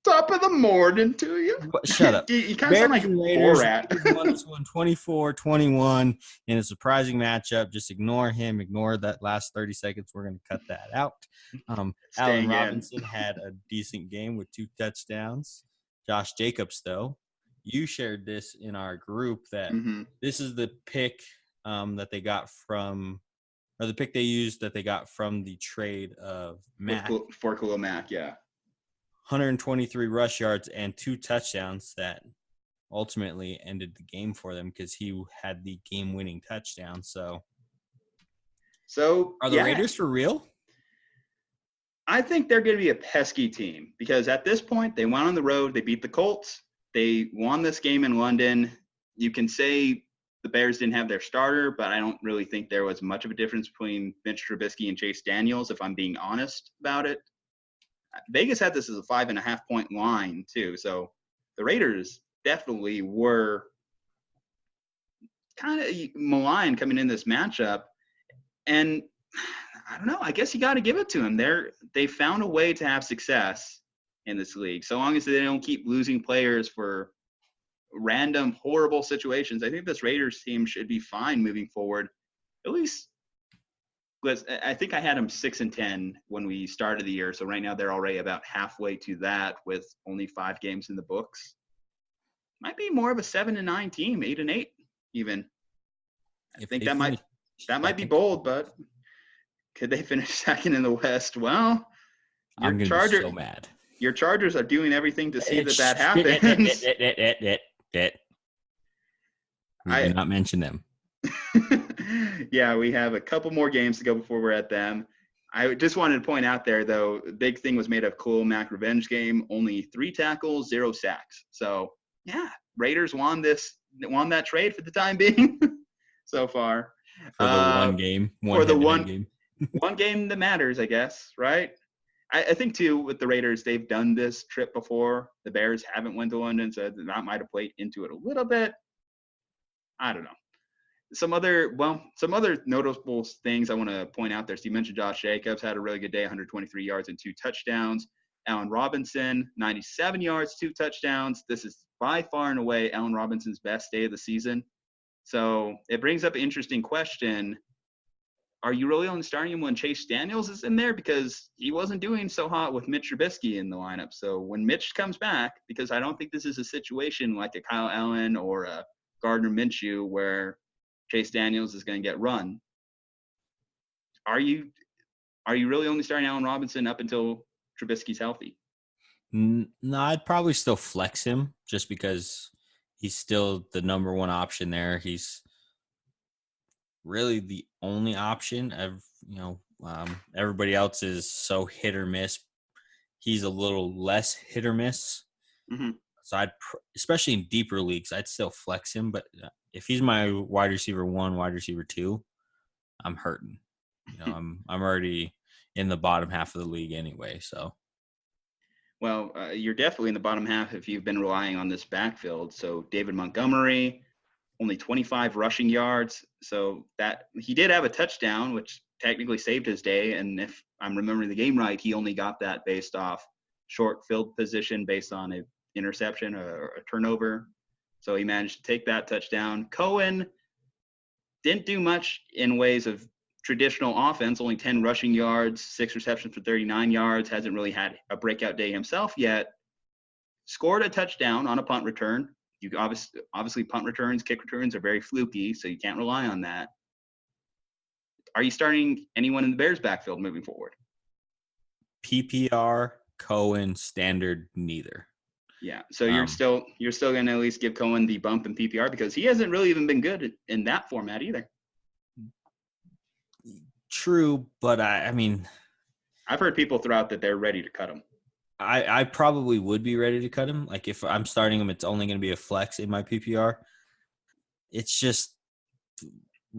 Top of the morning to you. Shut up. You kind of sound like Borat. Won this one 24-21 in a surprising matchup. Just ignore him. Ignore that last 30 seconds. We're going to cut that out. Allen Robinson had a decent game with 2 touchdowns. Josh Jacobs, though, you shared this in our group that this is the pick that they got from – or the pick they used that they got from the trade of Mack. For Khalil Mack, yeah. 123 rush yards and 2 touchdowns that ultimately ended the game for them because he had the game-winning touchdown. So are the Raiders for real? I think they're going to be a pesky team because at this point they went on the road. They beat the Colts. They won this game in London. You can say the Bears didn't have their starter, but I don't really think there was much of a difference between Mitch Trubisky and Chase Daniels, if I'm being honest about it. Vegas had this as a 5.5-point line too. So the Raiders definitely were kind of maligned coming in this matchup. And I don't know, I guess you got to give it to them. They found a way to have success in this league. So long as they don't keep losing players for random, horrible situations, I think this Raiders team should be fine moving forward. At least I think I had them 6-10 when we started the year. So right now they're already about halfway to that with only 5 games in the books. Might be more of a 7-9 team, 8-8 even. I think that might be bold, but could they finish second in the West? Well, I'm going to be so mad. your Chargers are doing everything to see that happens. We do not mention them. Yeah, we have a couple more games to go before we're at them. I just wanted to point out there, though, the big thing was made of Khalil Mack revenge game. Only 3 tackles, 0 sacks. So, yeah, Raiders won that trade for the time being so far. For the one game. One game that matters, I guess, right? I think, too, with the Raiders, they've done this trip before. The Bears haven't went to London, so that might have played into it a little bit. I don't know. Some other notable things I want to point out there. So you mentioned Josh Jacobs had a really good day, 123 yards and 2 touchdowns. Allen Robinson, 97 yards, 2 touchdowns. This is by far and away Allen Robinson's best day of the season. So it brings up an interesting question. Are you really only starting him when Chase Daniels is in there? Because he wasn't doing so hot with Mitch Trubisky in the lineup. So when Mitch comes back, because I don't think this is a situation like a Kyle Allen or a Gardner Minshew where Chase Daniels is going to get run. Are you really only starting Allen Robinson up until Trubisky's healthy? No, I'd probably still flex him just because he's still the number one option there. He's really the only option. Everybody else is so hit or miss. He's a little less hit or miss. Mm-hmm. So especially in deeper leagues, I'd still flex him. But if he's my wide receiver 1, wide receiver 2, I'm hurting. I'm already in the bottom half of the league anyway. So, well, you're definitely in the bottom half if you've been relying on this backfield. So David Montgomery, only 25 rushing yards. So that he did have a touchdown, which technically saved his day. And if I'm remembering the game right, he only got that based off short field position based on a interception or a turnover. So he managed to take that touchdown. Cohen didn't do much in ways of traditional offense, only 10 rushing yards, 6 receptions for 39 yards, hasn't really had a breakout day himself yet. Scored a touchdown on a punt return. You obviously punt returns, kick returns are very fluky, so you can't rely on that. Are you starting anyone in the Bears backfield moving forward? PPR, Cohen, standard, neither. Yeah, so you're still going to at least give Cohen the bump in PPR because he hasn't really even been good in that format either. True, but I mean, I've heard people throw out that they're ready to cut him. I probably would be ready to cut him. Like if I'm starting him, it's only going to be a flex in my PPR. It's just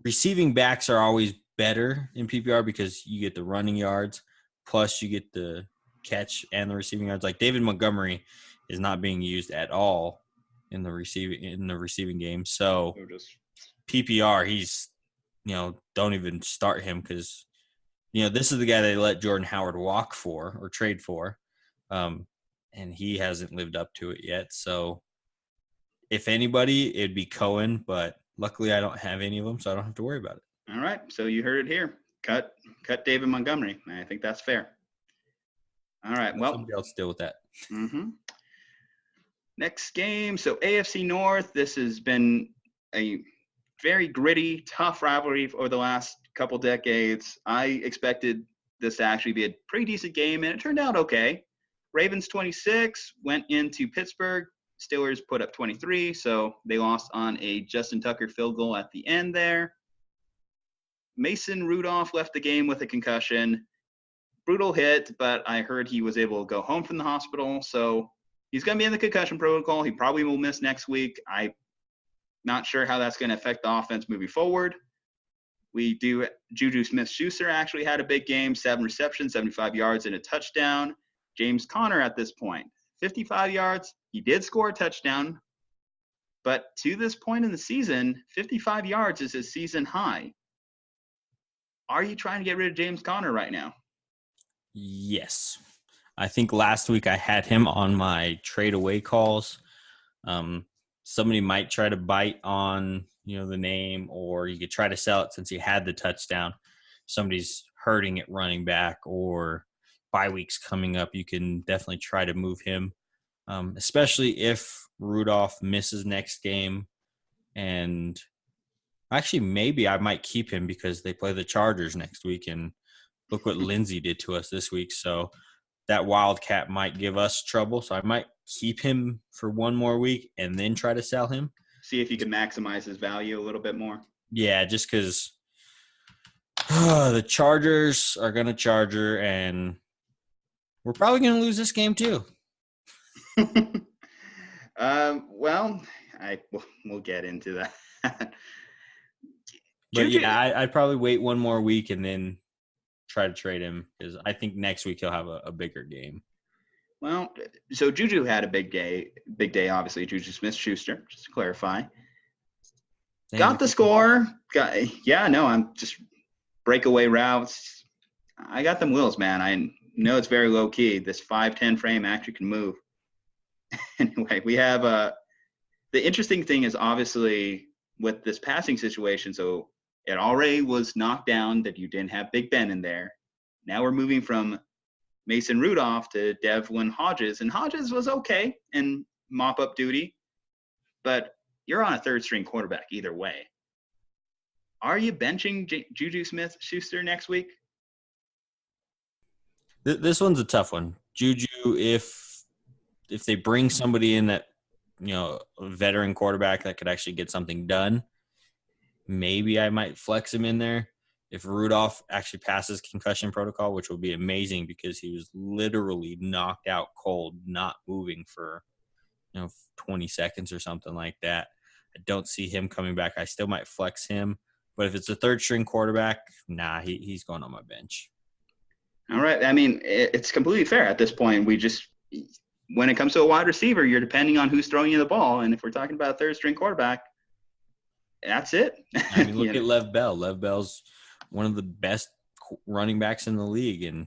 receiving backs are always better in PPR because you get the running yards, plus you get the catch and the receiving yards. Like David Montgomery is not being used at all in the receiving game. So PPR, he's don't even start him because this is the guy they let Jordan Howard walk for or trade for, and he hasn't lived up to it yet. So if anybody, it'd be Cohen, but luckily I don't have any of them, so I don't have to worry about it. All right, so you heard it here. Cut David Montgomery. I think that's fair. All right, well, somebody else deal with that. Mm-hmm. Next game, so AFC North. This has been a very gritty, tough rivalry over the last couple decades. I expected this to actually be a pretty decent game, and it turned out okay. Ravens 26 went into Pittsburgh. Steelers put up 23, so they lost on a Justin Tucker field goal at the end there. Mason Rudolph left the game with a concussion. Brutal hit, but I heard he was able to go home from the hospital, so he's going to be in the concussion protocol. He probably will miss next week. I'm not sure how that's going to affect the offense moving forward. Juju Smith-Schuster actually had a big game, 7 receptions, 75 yards, and a touchdown. James Conner at this point, 55 yards. He did score a touchdown, but to this point in the season, 55 yards is his season high. Are you trying to get rid of James Conner right now? Yes. I think last week I had him on my trade away calls. Somebody might try to bite on, the name, or you could try to sell it since he had the touchdown. Somebody's hurting at running back, or bye weeks coming up. You can definitely try to move him, especially if Rudolph misses next game. And actually, maybe I might keep him because they play the Chargers next week, and look what Lindsey did to us this week. So that Wildcat might give us trouble. So I might keep him for one more week and then try to sell him. See if you can maximize his value a little bit more. Yeah, just because the Chargers are going to Charger, and we're probably going to lose this game too. Well, we'll get into that. But yeah, I'd probably wait one more week and then try to trade him because I think next week he'll have a bigger game. Well, so Juju had a big day, obviously. Juju Smith-Schuster, just to clarify. Got the score. I'm just breakaway routes. I got them wheels, man. I know it's very low key. This 5'10" frame actually can move. Anyway, we have the interesting thing is obviously with this passing situation. So it already was knocked down that you didn't have Big Ben in there. Now we're moving from Mason Rudolph to Devlin Hodges, and Hodges was okay in mop-up duty, but you're on a third-string quarterback either way. Are you benching Juju Smith-Schuster next week? This one's a tough one. Juju, if they bring somebody in that, a veteran quarterback that could actually get something done, maybe I might flex him in there. If Rudolph actually passes concussion protocol, which would be amazing because he was literally knocked out cold, not moving for 20 seconds or something like that. I don't see him coming back. I still might flex him. But if it's a third-string quarterback, he's going on my bench. All right. I mean, it's completely fair at this point. When it comes to a wide receiver, you're depending on who's throwing you the ball. And if we're talking about a third-string quarterback, that's it. I mean, look at Lev Bell. Lev Bell's one of the best running backs in the league, and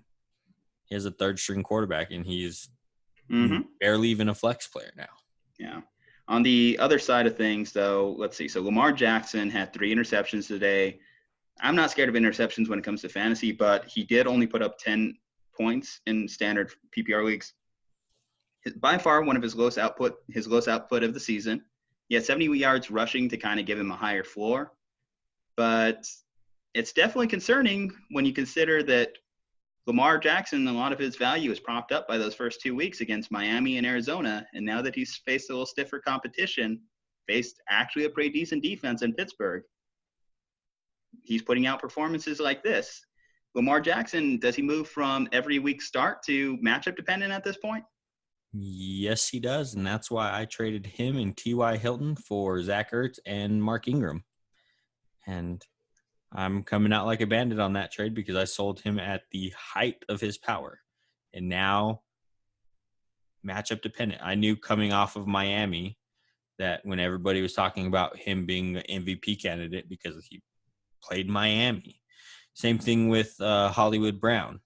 he has a third-string quarterback, and he's barely even a flex player now. Yeah. On the other side of things, though, let's see. So Lamar Jackson had 3 interceptions today. I'm not scared of interceptions when it comes to fantasy, but he did only put up 10 points in standard PPR leagues. By far, one of his lowest output of the season. He had 70 yards rushing to kind of give him a higher floor. But it's definitely concerning when you consider that Lamar Jackson, a lot of his value is propped up by those first 2 weeks against Miami and Arizona. And now that he's faced a little stiffer competition, faced actually a pretty decent defense in Pittsburgh, he's putting out performances like this. Lamar Jackson, does he move from every week start to matchup dependent at this point? Yes, he does. And that's why I traded him and T.Y. Hilton for Zach Ertz and Mark Ingram. And I'm coming out like a bandit on that trade because I sold him at the height of his power. And now, matchup dependent. I knew coming off of Miami that when everybody was talking about him being an MVP candidate because he played Miami. Same thing with Hollywood Brown.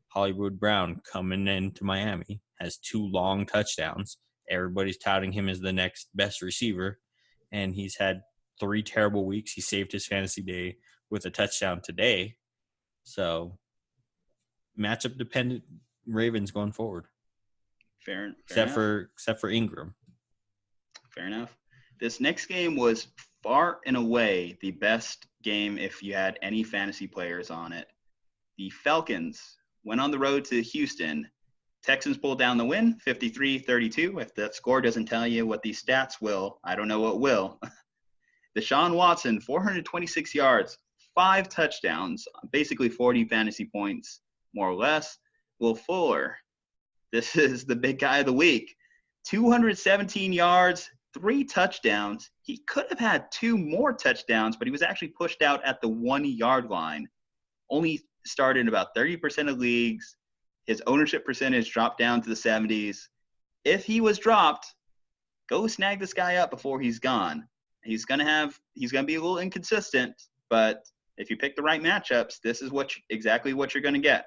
Hollywood Brown coming into Miami has 2 long touchdowns. Everybody's touting him as the next best receiver, and he's had 3 terrible weeks. He saved his fantasy day with a touchdown today. So matchup dependent Ravens going forward. Fair except enough. for Ingram. Fair enough. This next game was far and away the best game if you had any fantasy players on it. The Falcons went on the road to Houston. Texans pulled down the win, 53-32. If that score doesn't tell you what these stats will, I don't know what will. Deshaun Watson, 426 yards, 5 touchdowns, basically 40 fantasy points, more or less. Will Fuller, this is the big guy of the week, 217 yards, 3 touchdowns. He could have had 2 more touchdowns, but he was actually pushed out at the 1-yard line. Only started in about 30% of leagues. His ownership percentage dropped down to the 70s. If he was dropped, go snag this guy up before he's gone. He's gonna be a little inconsistent, but if you pick the right matchups, this is exactly what you're gonna get.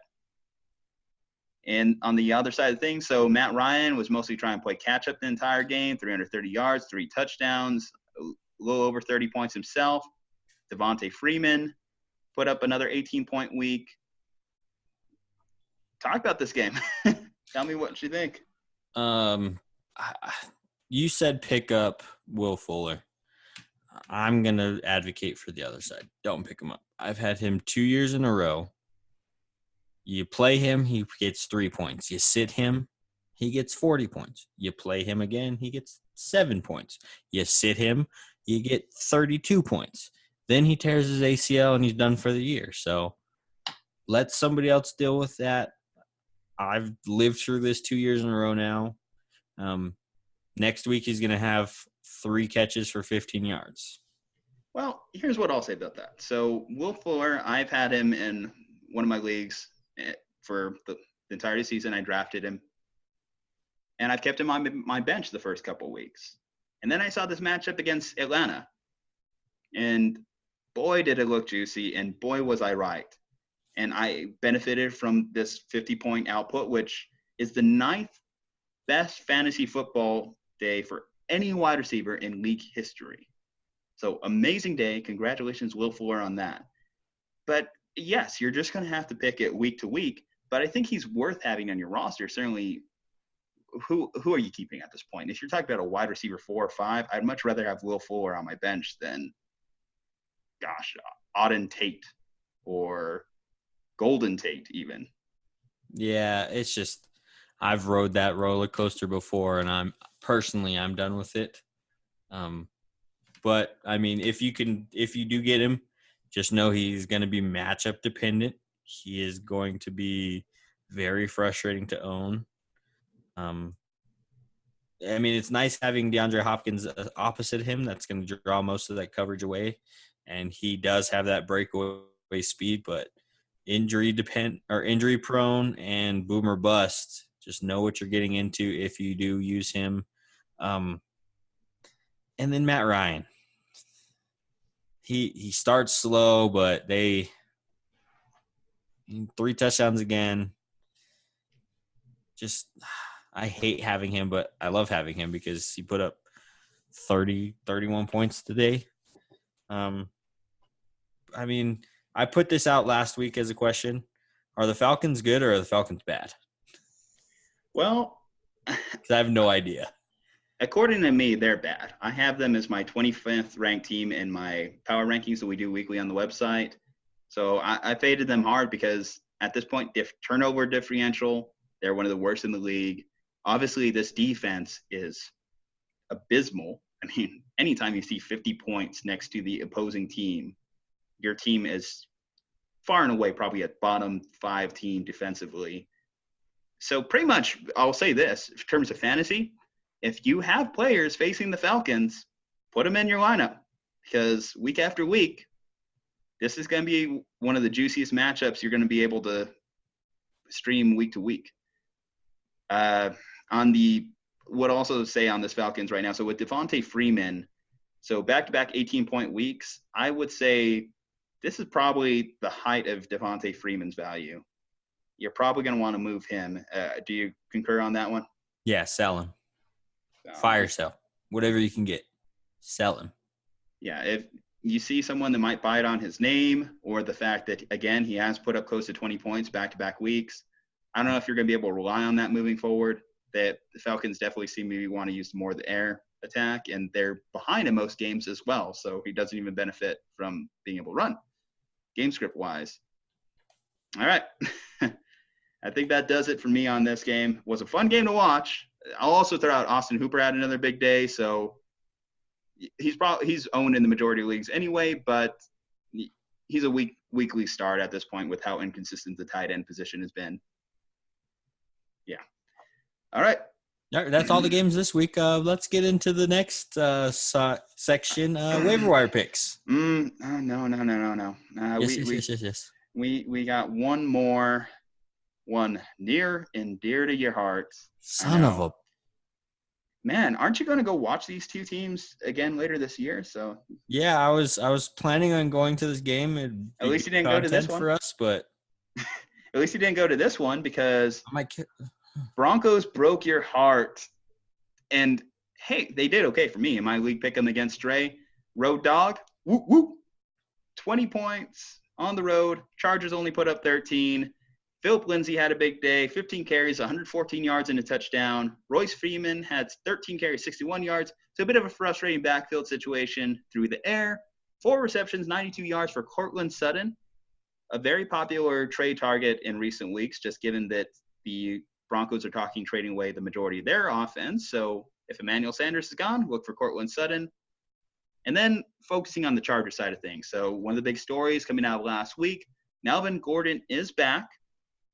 And on the other side of things, so Matt Ryan was mostly trying to play catch up the entire game, 330 yards, 3 touchdowns, a little over 30 points himself. Devontae Freeman put up another 18-point week. Talk about this game. Tell me what you think. You said pick up Will Fuller. I'm going to advocate for the other side. Don't pick him up. I've had him 2 years in a row You play him, he gets 3 points. You sit him, he gets 40 points. You play him again, he gets 7 points. You sit him, you get 32 points. Then he tears his ACL and he's done for the year. So let somebody else deal with that. I've lived through this 2 years in a row now. Next week he's going to have 3 catches for 15 yards. Well, here's what I'll say about that. So Will Fuller, I've had him in one of my leagues for the entire season. I drafted him, and I've kept him on my bench the first couple of weeks. And then I saw this matchup against Atlanta, and boy, did it look juicy, and boy, was I right. And I benefited from this 50-point output, which is the 9th best fantasy football day for any wide receiver in league history. So amazing day. Congratulations, Will Fuller, on that. But yes, you're just going to have to pick it week to week. But I think he's worth having on your roster. Certainly, who are you keeping at this point? If you're talking about a wide receiver 4 or 5, I'd much rather have Will Fuller on my bench than, Auden Tate or Golden Tate even. Yeah, it's just I've rode that roller coaster before, and I'm done with it. But I mean, if you do get him, just know he's going to be matchup dependent. He is going to be very frustrating to own. I mean, it's nice having DeAndre Hopkins opposite him. That's going to draw most of that coverage away, and he does have that breakaway speed. But injury prone and boomer bust. Just know what you're getting into if you do use him. And then Matt Ryan. He starts slow, but 3 touchdowns again. Just I hate having him, but I love having him because he put up 31 points today. I mean, I put this out last week as a question. Are the Falcons good or are the Falcons bad? Well, because I have no idea. According to me, they're bad. I have them as my 25th ranked team in my power rankings that we do weekly on the website. So I faded them hard because at this point, turnover differential, they're one of the worst in the league. Obviously, this defense is abysmal. I mean, anytime you see 50 points next to the opposing team, your team is far and away probably a bottom 5 team defensively. So pretty much, I'll say this, in terms of fantasy, if you have players facing the Falcons, put them in your lineup because week after week, this is going to be one of the juiciest matchups you're going to be able to stream week to week. What also say on this Falcons right now, so with Devontae Freeman, so back-to-back 18-point weeks, I would say this is probably the height of Devontae Freeman's value. You're probably going to want to move him. Do you concur on that one? Yeah, sell him. Fire sell. Whatever you can get. Sell him. Yeah, if you see someone that might buy it on his name or the fact that, again, he has put up close to 20 points back-to-back weeks, I don't know if you're going to be able to rely on that moving forward. That the Falcons definitely seem to want to use more of the air attack, and they're behind in most games as well, so he doesn't even benefit from being able to run, game script-wise. All right. I think that does it for me on this game. It was a fun game to watch. I'll also throw out Austin Hooper had another big day, so he's owned in the majority of leagues anyway, but he's a weekly start at this point with how inconsistent the tight end position has been. Yeah. All right. That's all the games this week. Let's get into the next section, waiver wire picks. No. Yes. We got one more, one near and dear to your heart. Son of a man! Aren't you going to go watch these two teams again later this year? So yeah, I was planning on going to this game. At least you didn't go to this one for us, but at least you didn't go to this one because Broncos broke your heart. And hey, they did okay for me in my league pick 'em against Stray. Road dog, whoop whoop, 20 points on the road. Chargers only put up 13. Philip Lindsay had a big day, 15 carries, 114 yards and a touchdown. Royce Freeman had 13 carries, 61 yards. So a bit of a frustrating backfield situation through the air. 4 receptions, 92 yards for Cortland Sutton. a very popular trade target in recent weeks, just given that the Broncos are talking trading away the majority of their offense. So if Emmanuel Sanders is gone, look for Courtland Sutton. And then focusing on the Charger side of things. So one of the big stories coming out of last week, Melvin Gordon is back,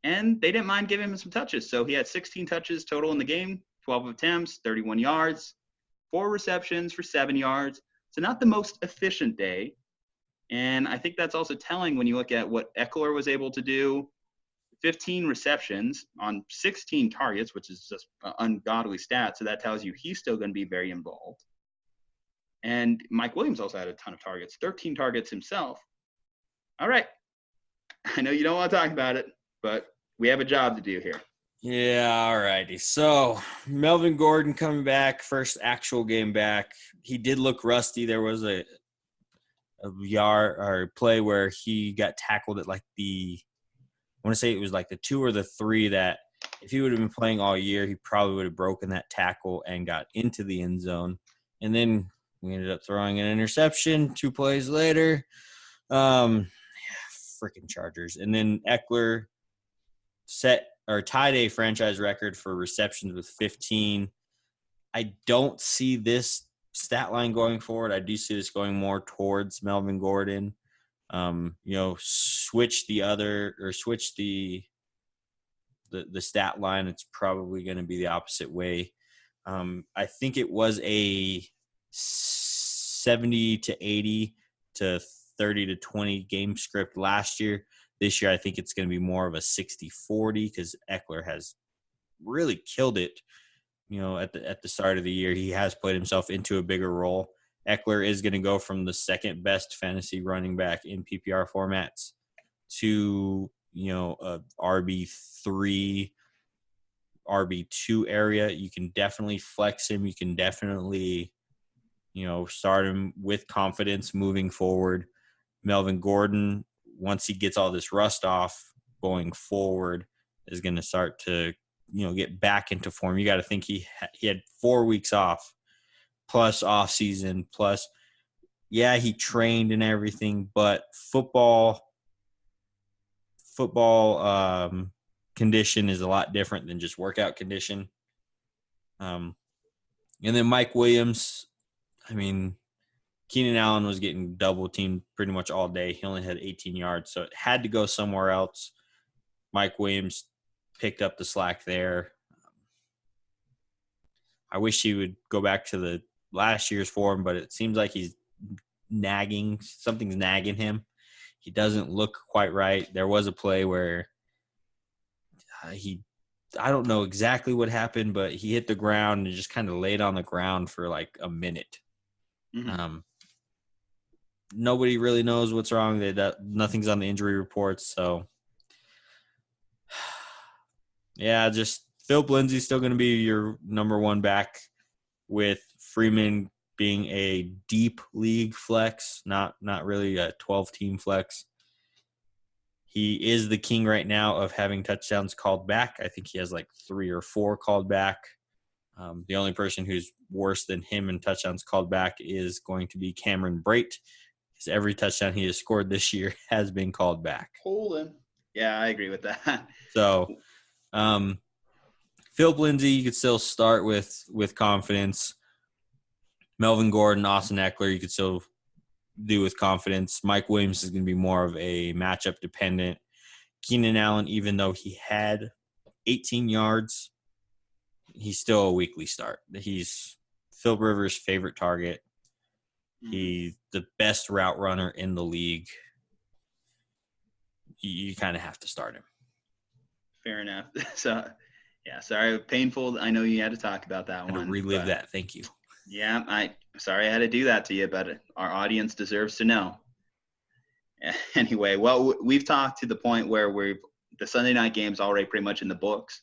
and they didn't mind giving him some touches. So he had 16 touches total in the game, 12 attempts, 31 yards, 4 receptions for 7 yards. So not the most efficient day. And I think that's also telling when you look at what Eckler was able to do. 15 receptions on 16 targets, which is just an ungodly stat. So that tells you he's still going to be very involved. And Mike Williams also had a ton of targets, 13 targets himself. All right. I know you don't want to talk about it, but we have a job to do here. Yeah, all righty. So Melvin Gordon coming back, first actual game back. He did look rusty. There was a yard or play where he got tackled at like I want to say it was like the 2 or the 3 that if he would have been playing all year, he probably would have broken that tackle and got into the end zone. And then we ended up throwing an interception 2 plays later. Freaking Chargers. And then Eckler tied a franchise record for receptions with 15. I don't see this stat line going forward. I do see this going more towards Melvin Gordon. Switch the stat line. It's probably going to be the opposite way. I think it was a 70 to 80 to 30 to 20 game script last year. This year, I think it's going to be more of a 60-40 because Eckler has really killed it. At the start of the year, he has played himself into a bigger role. Eckler is going to go from the second best fantasy running back in PPR formats to, a RB3, RB2 area. You can definitely flex him. You can definitely, start him with confidence moving forward. Melvin Gordon, once he gets all this rust off going forward, is going to start to, get back into form. You got to think he had 4 weeks off plus off season plus, he trained and everything, but football condition is a lot different than just workout condition. And then Mike Williams, Keenan Allen was getting double teamed pretty much all day. He only had 18 yards, so it had to go somewhere else. Mike Williams picked up the slack there. I wish he would go back to the last year's form, but it seems like he's nagging. Something's nagging him. He doesn't look quite right. There was a play where I don't know exactly what happened, but he hit the ground and just kind of laid on the ground for like a minute. Mm-hmm. Nobody really knows what's wrong. Nothing's on the injury reports. So, just Philip Lindsay's still going to be your number 1 back, with Freeman being a deep league flex, not really a 12-team flex. He is the king right now of having touchdowns called back. I think he has like 3 or 4 called back. The only person who's worse than him in touchdowns called back is going to be Cameron Brate, because every touchdown he has scored this year has been called back. Hold him. Yeah, I agree with that. So, Philip Lindsay, you could still start with confidence. Melvin Gordon, Austin Eckler, you could still do with confidence. Mike Williams is going to be more of a matchup dependent. Keenan Allen, even though he had 18 yards, he's still a weekly start. He's Philip Rivers' favorite target. He's the best route runner in the league. You kind of have to start him. Fair enough. So, sorry, painful. I know you had to talk about that one. To relive that. Thank you. Yeah, I'm sorry I had to do that to you, but our audience deserves to know. Anyway, well, we've talked to the point where the Sunday night game's already pretty much in the books.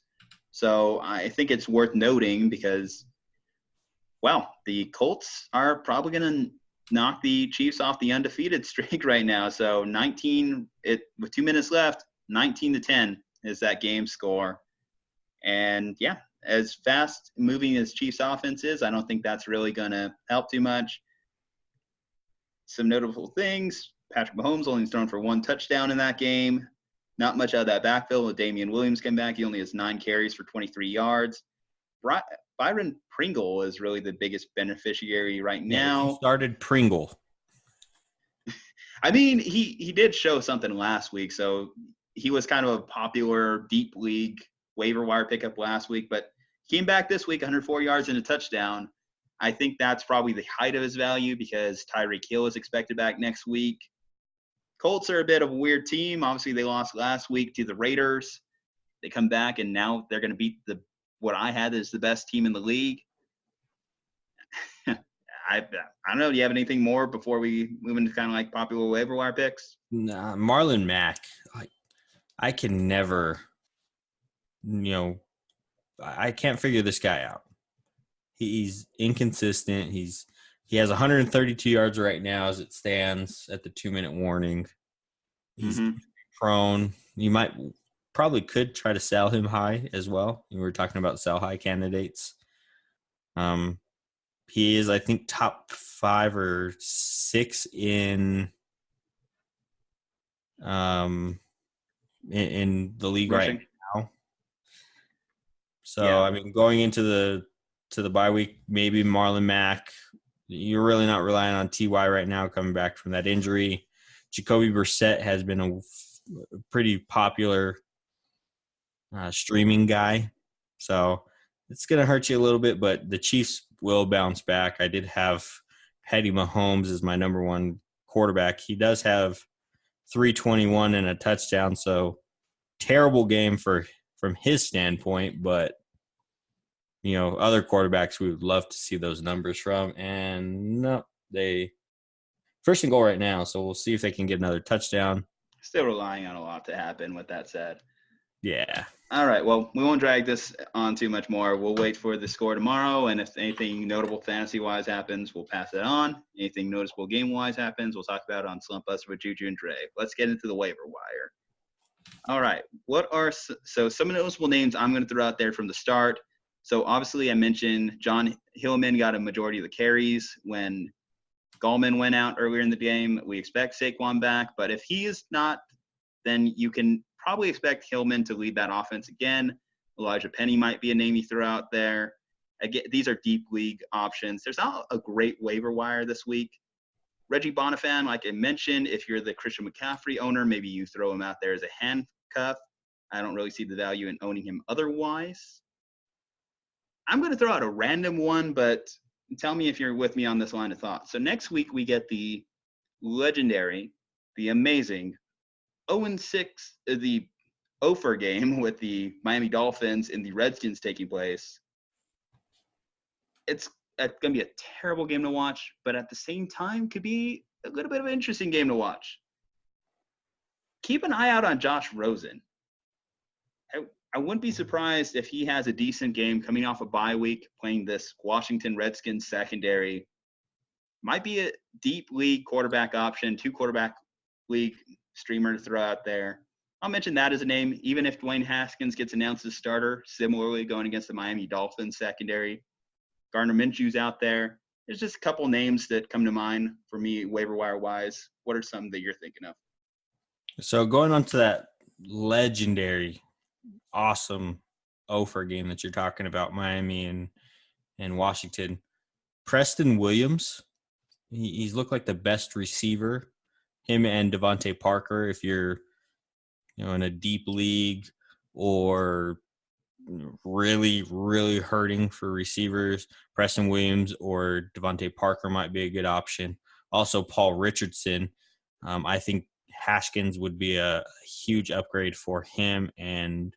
So I think it's worth noting because, the Colts are probably going to knock the Chiefs off the undefeated streak right now. So with 2 minutes left, 19-10 is that game score. And as fast moving as Chiefs offense is, I don't think that's really going to help too much. Some notable things. Patrick Mahomes only thrown for 1 touchdown in that game. Not much out of that backfield with Damian Williams came back. He only has 9 carries for 23 yards. Byron Pringle is really the biggest beneficiary right now. Yeah, he started Pringle. I mean, he did show something last week, so he was kind of a popular deep league waiver wire pickup last week, but came back this week, 104 yards and a touchdown. I think that's probably the height of his value because Tyreek Hill is expected back next week. Colts are a bit of a weird team. Obviously, they lost last week to the Raiders. They come back, and now they're going to beat what I had as the best team in the league. I don't know. Do you have anything more before we move into kind of like popular waiver wire picks? Nah, Marlon Mack. I can never, I can't figure this guy out. He's inconsistent. He has 132 yards right now as it stands at the 2-minute warning. He's prone. You probably could try to sell him high as well. We were talking about sell high candidates. He is, I think, top 5 or 6 in the league rushing right now. So yeah. I mean, going into the bye week, maybe Marlon Mack. You're really not relying on Ty right now coming back from that injury. Jacoby Brissett has been a pretty popular streaming guy, so it's going to hurt you a little bit, but the Chiefs will bounce back. I did have Patty Mahomes as my number 1 quarterback. He does have 321 and a touchdown, so terrible game from his standpoint, but other quarterbacks we would love to see those numbers from, and no, they first and goal right now, so we'll see if they can get another touchdown. Still relying on a lot to happen with that said. Yeah. All right, well, we won't drag this on too much more. We'll wait for the score tomorrow, and if anything notable fantasy-wise happens, we'll pass it on. Anything noticeable game-wise happens, we'll talk about it on Slumpbuster with Juju and Dre. Let's get into the waiver wire. All right, so some noticeable names I'm going to throw out there from the start. So obviously I mentioned John Hillman got a majority of the carries when Gallman went out earlier in the game. We expect Saquon back, but if he is not, then you can probably expect Hillman to lead that offense again. Elijah Penny might be a name you throw out there. Again, these are deep league options. There's not a great waiver wire this week. Reggie Bonifan, like I mentioned, if you're the Christian McCaffrey owner, maybe you throw him out there as a handcuff. I don't really see the value in owning him otherwise. I'm going to throw out a random one, but tell me if you're with me on this line of thought. So next week we get the legendary, the amazing 0-6, the Ofer game with the Miami Dolphins and the Redskins taking place. It's going to be a terrible game to watch, but at the same time could be a little bit of an interesting game to watch. Keep an eye out on Josh Rosen. I wouldn't be surprised if he has a decent game coming off a bye week playing this Washington Redskins secondary. Might be a deep league quarterback option, 2 quarterback league streamer to throw out there. I'll mention that as a name, even if Dwayne Haskins gets announced as starter, similarly going against the Miami Dolphins secondary. Gardner Minshew's out there. There's just a couple names that come to mind for me waiver wire wise. What are some that you're thinking of? So going on to that legendary awesome Ofer game that you're talking about, Miami and Washington. Preston Williams, he's looked like the best receiver. Him and Devontae Parker, if you're in a deep league or really, really hurting for receivers, Preston Williams or Devontae Parker might be a good option. Also, Paul Richardson. I think Haskins would be a huge upgrade for him and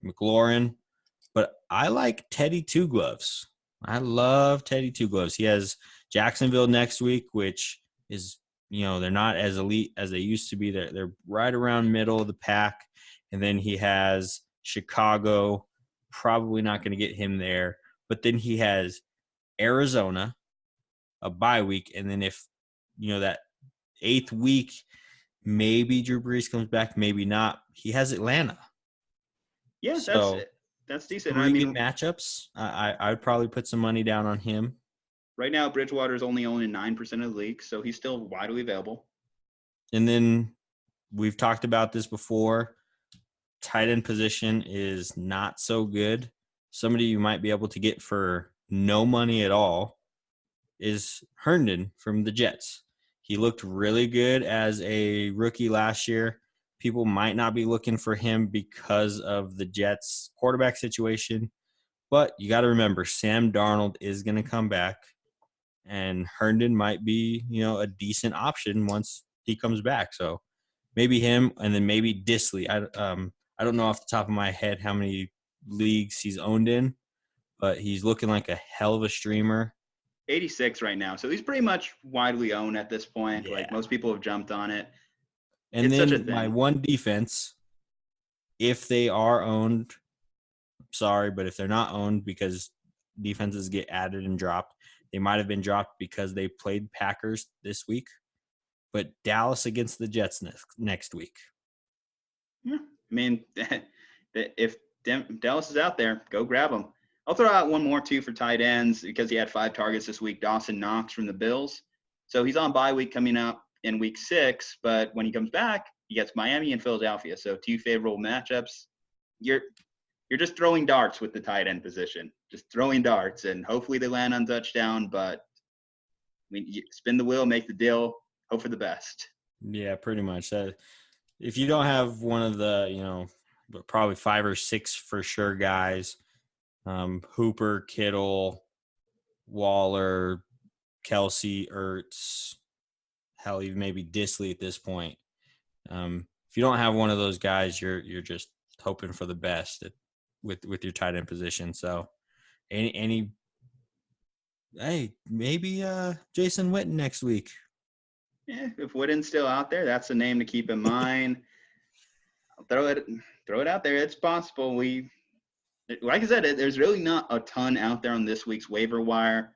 McLaurin. But I like Teddy Two Gloves. I love Teddy Two Gloves. He has Jacksonville next week, which is, they're not as elite as they used to be. They're right around middle of the pack. And then he has Chicago, probably not going to get him there. But then he has Arizona, a bye week. And then if, that 8th week, maybe Drew Brees comes back, maybe not. He has Atlanta. Yeah, so that's decent. 3 good matchups. I would probably put some money down on him. Right now, Bridgewater is only owned in 9% of the league, so he's still widely available. And then we've talked about this before. Tight end position is not so good. Somebody you might be able to get for no money at all is Herndon from the Jets. He looked really good as a rookie last year. People might not be looking for him because of the Jets quarterback situation, but you got to remember Sam Darnold is going to come back, and Herndon might be, a decent option once he comes back. So maybe him, and then maybe Disley. I don't know off the top of my head how many leagues he's owned in, but he's looking like a hell of a streamer. 86 right now. So he's pretty much widely owned at this point. Yeah. Like most people have jumped on it. And it's then such a thing. My one defense, if they are owned, sorry, but if they're not owned because defenses get added and dropped, they might have been dropped because they played Packers this week. But Dallas against the Jets next week. Yeah. I mean, if Dallas is out there, go grab them. I'll throw out one more, too, for tight ends because he had 5 targets this week. Dawson Knox from the Bills. So he's on bye week coming up in week 6, but when he comes back, he gets Miami and Philadelphia. So 2 favorable matchups. You're just throwing darts with the tight end position. Just throwing darts, and hopefully they land on touchdown. But you spin the wheel, make the deal, hope for the best. Yeah, pretty much. If you don't have one of the, probably 5 or 6 for sure guys, Hooper, Kittle, Waller, Kelsey, Ertz, hell, even maybe Disley at this point. If you don't have one of those guys, you're just hoping for the best with your tight end position. So, maybe Jason Witten next week. Yeah, if Wooden's still out there, that's a name to keep in mind. I'll throw it out there. It's possible. Like I said, there's really not a ton out there on this week's waiver wire.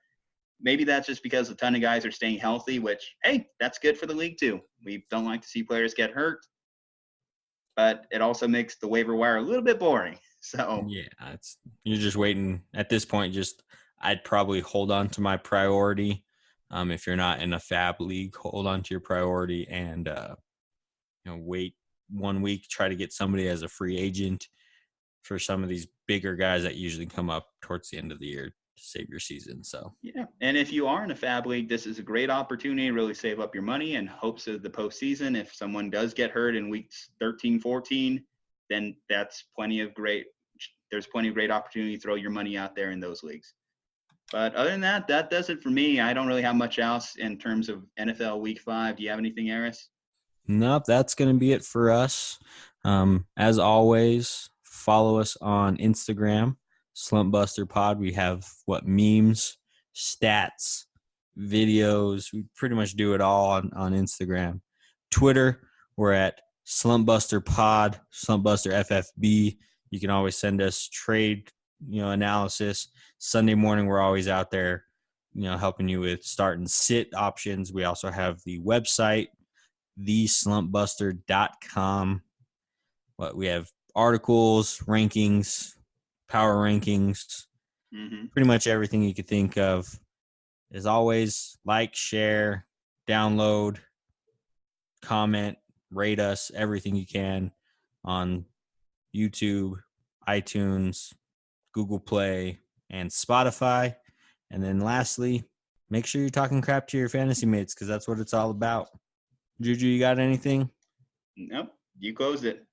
Maybe that's just because a ton of guys are staying healthy, which, hey, that's good for the league too. We don't like to see players get hurt, but it also makes the waiver wire a little bit boring. So yeah, you're just waiting at this point. I'd probably hold on to my priority. If you're not in a fab league, hold on to your priority and wait 1 week, try to get somebody as a free agent for some of these bigger guys that usually come up towards the end of the year to save your season. So yeah, and if you are in a fab league, this is a great opportunity to really save up your money in hopes of the postseason. If someone does get hurt in weeks 13, 14, then there's plenty of great opportunity to throw your money out there in those leagues. But other than that does it for me. I don't really have much else in terms of NFL Week 5. Do you have anything, Aris? Nope, that's going to be it for us. As always, follow us on Instagram, Slumpbuster Pod. We have memes, stats, videos. We pretty much do it all on Instagram. Twitter, we're at Slumpbuster Pod, Slumpbuster FFB. You can always send us trade analysis. Sunday morning, we're always out there, helping you with start and sit options. We also have the website, theslumpbuster.com. We have articles, rankings, power rankings, pretty much everything you could think of. As always, like, share, download, comment, rate us, everything you can on YouTube, iTunes, Google Play, and Spotify. And then lastly, make sure you're talking crap to your fantasy mates because that's what it's all about. Juju, you got anything? Nope. You closed it.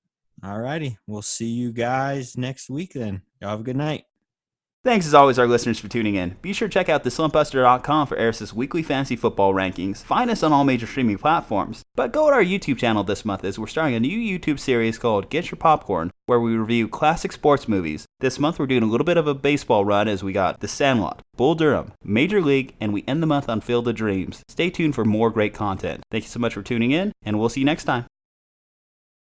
All righty. We'll see you guys next week then. Y'all have a good night. Thanks as always, our listeners, for tuning in. Be sure to check out theslumpbuster.com for Aris' weekly fantasy football rankings. Find us on all major streaming platforms. But go to our YouTube channel this month as we're starting a new YouTube series called Get Your Popcorn, where we review classic sports movies. This month we're doing a little bit of a baseball run as we got The Sandlot, Bull Durham, Major League, and we end the month on Field of Dreams. Stay tuned for more great content. Thank you so much for tuning in, and we'll see you next time.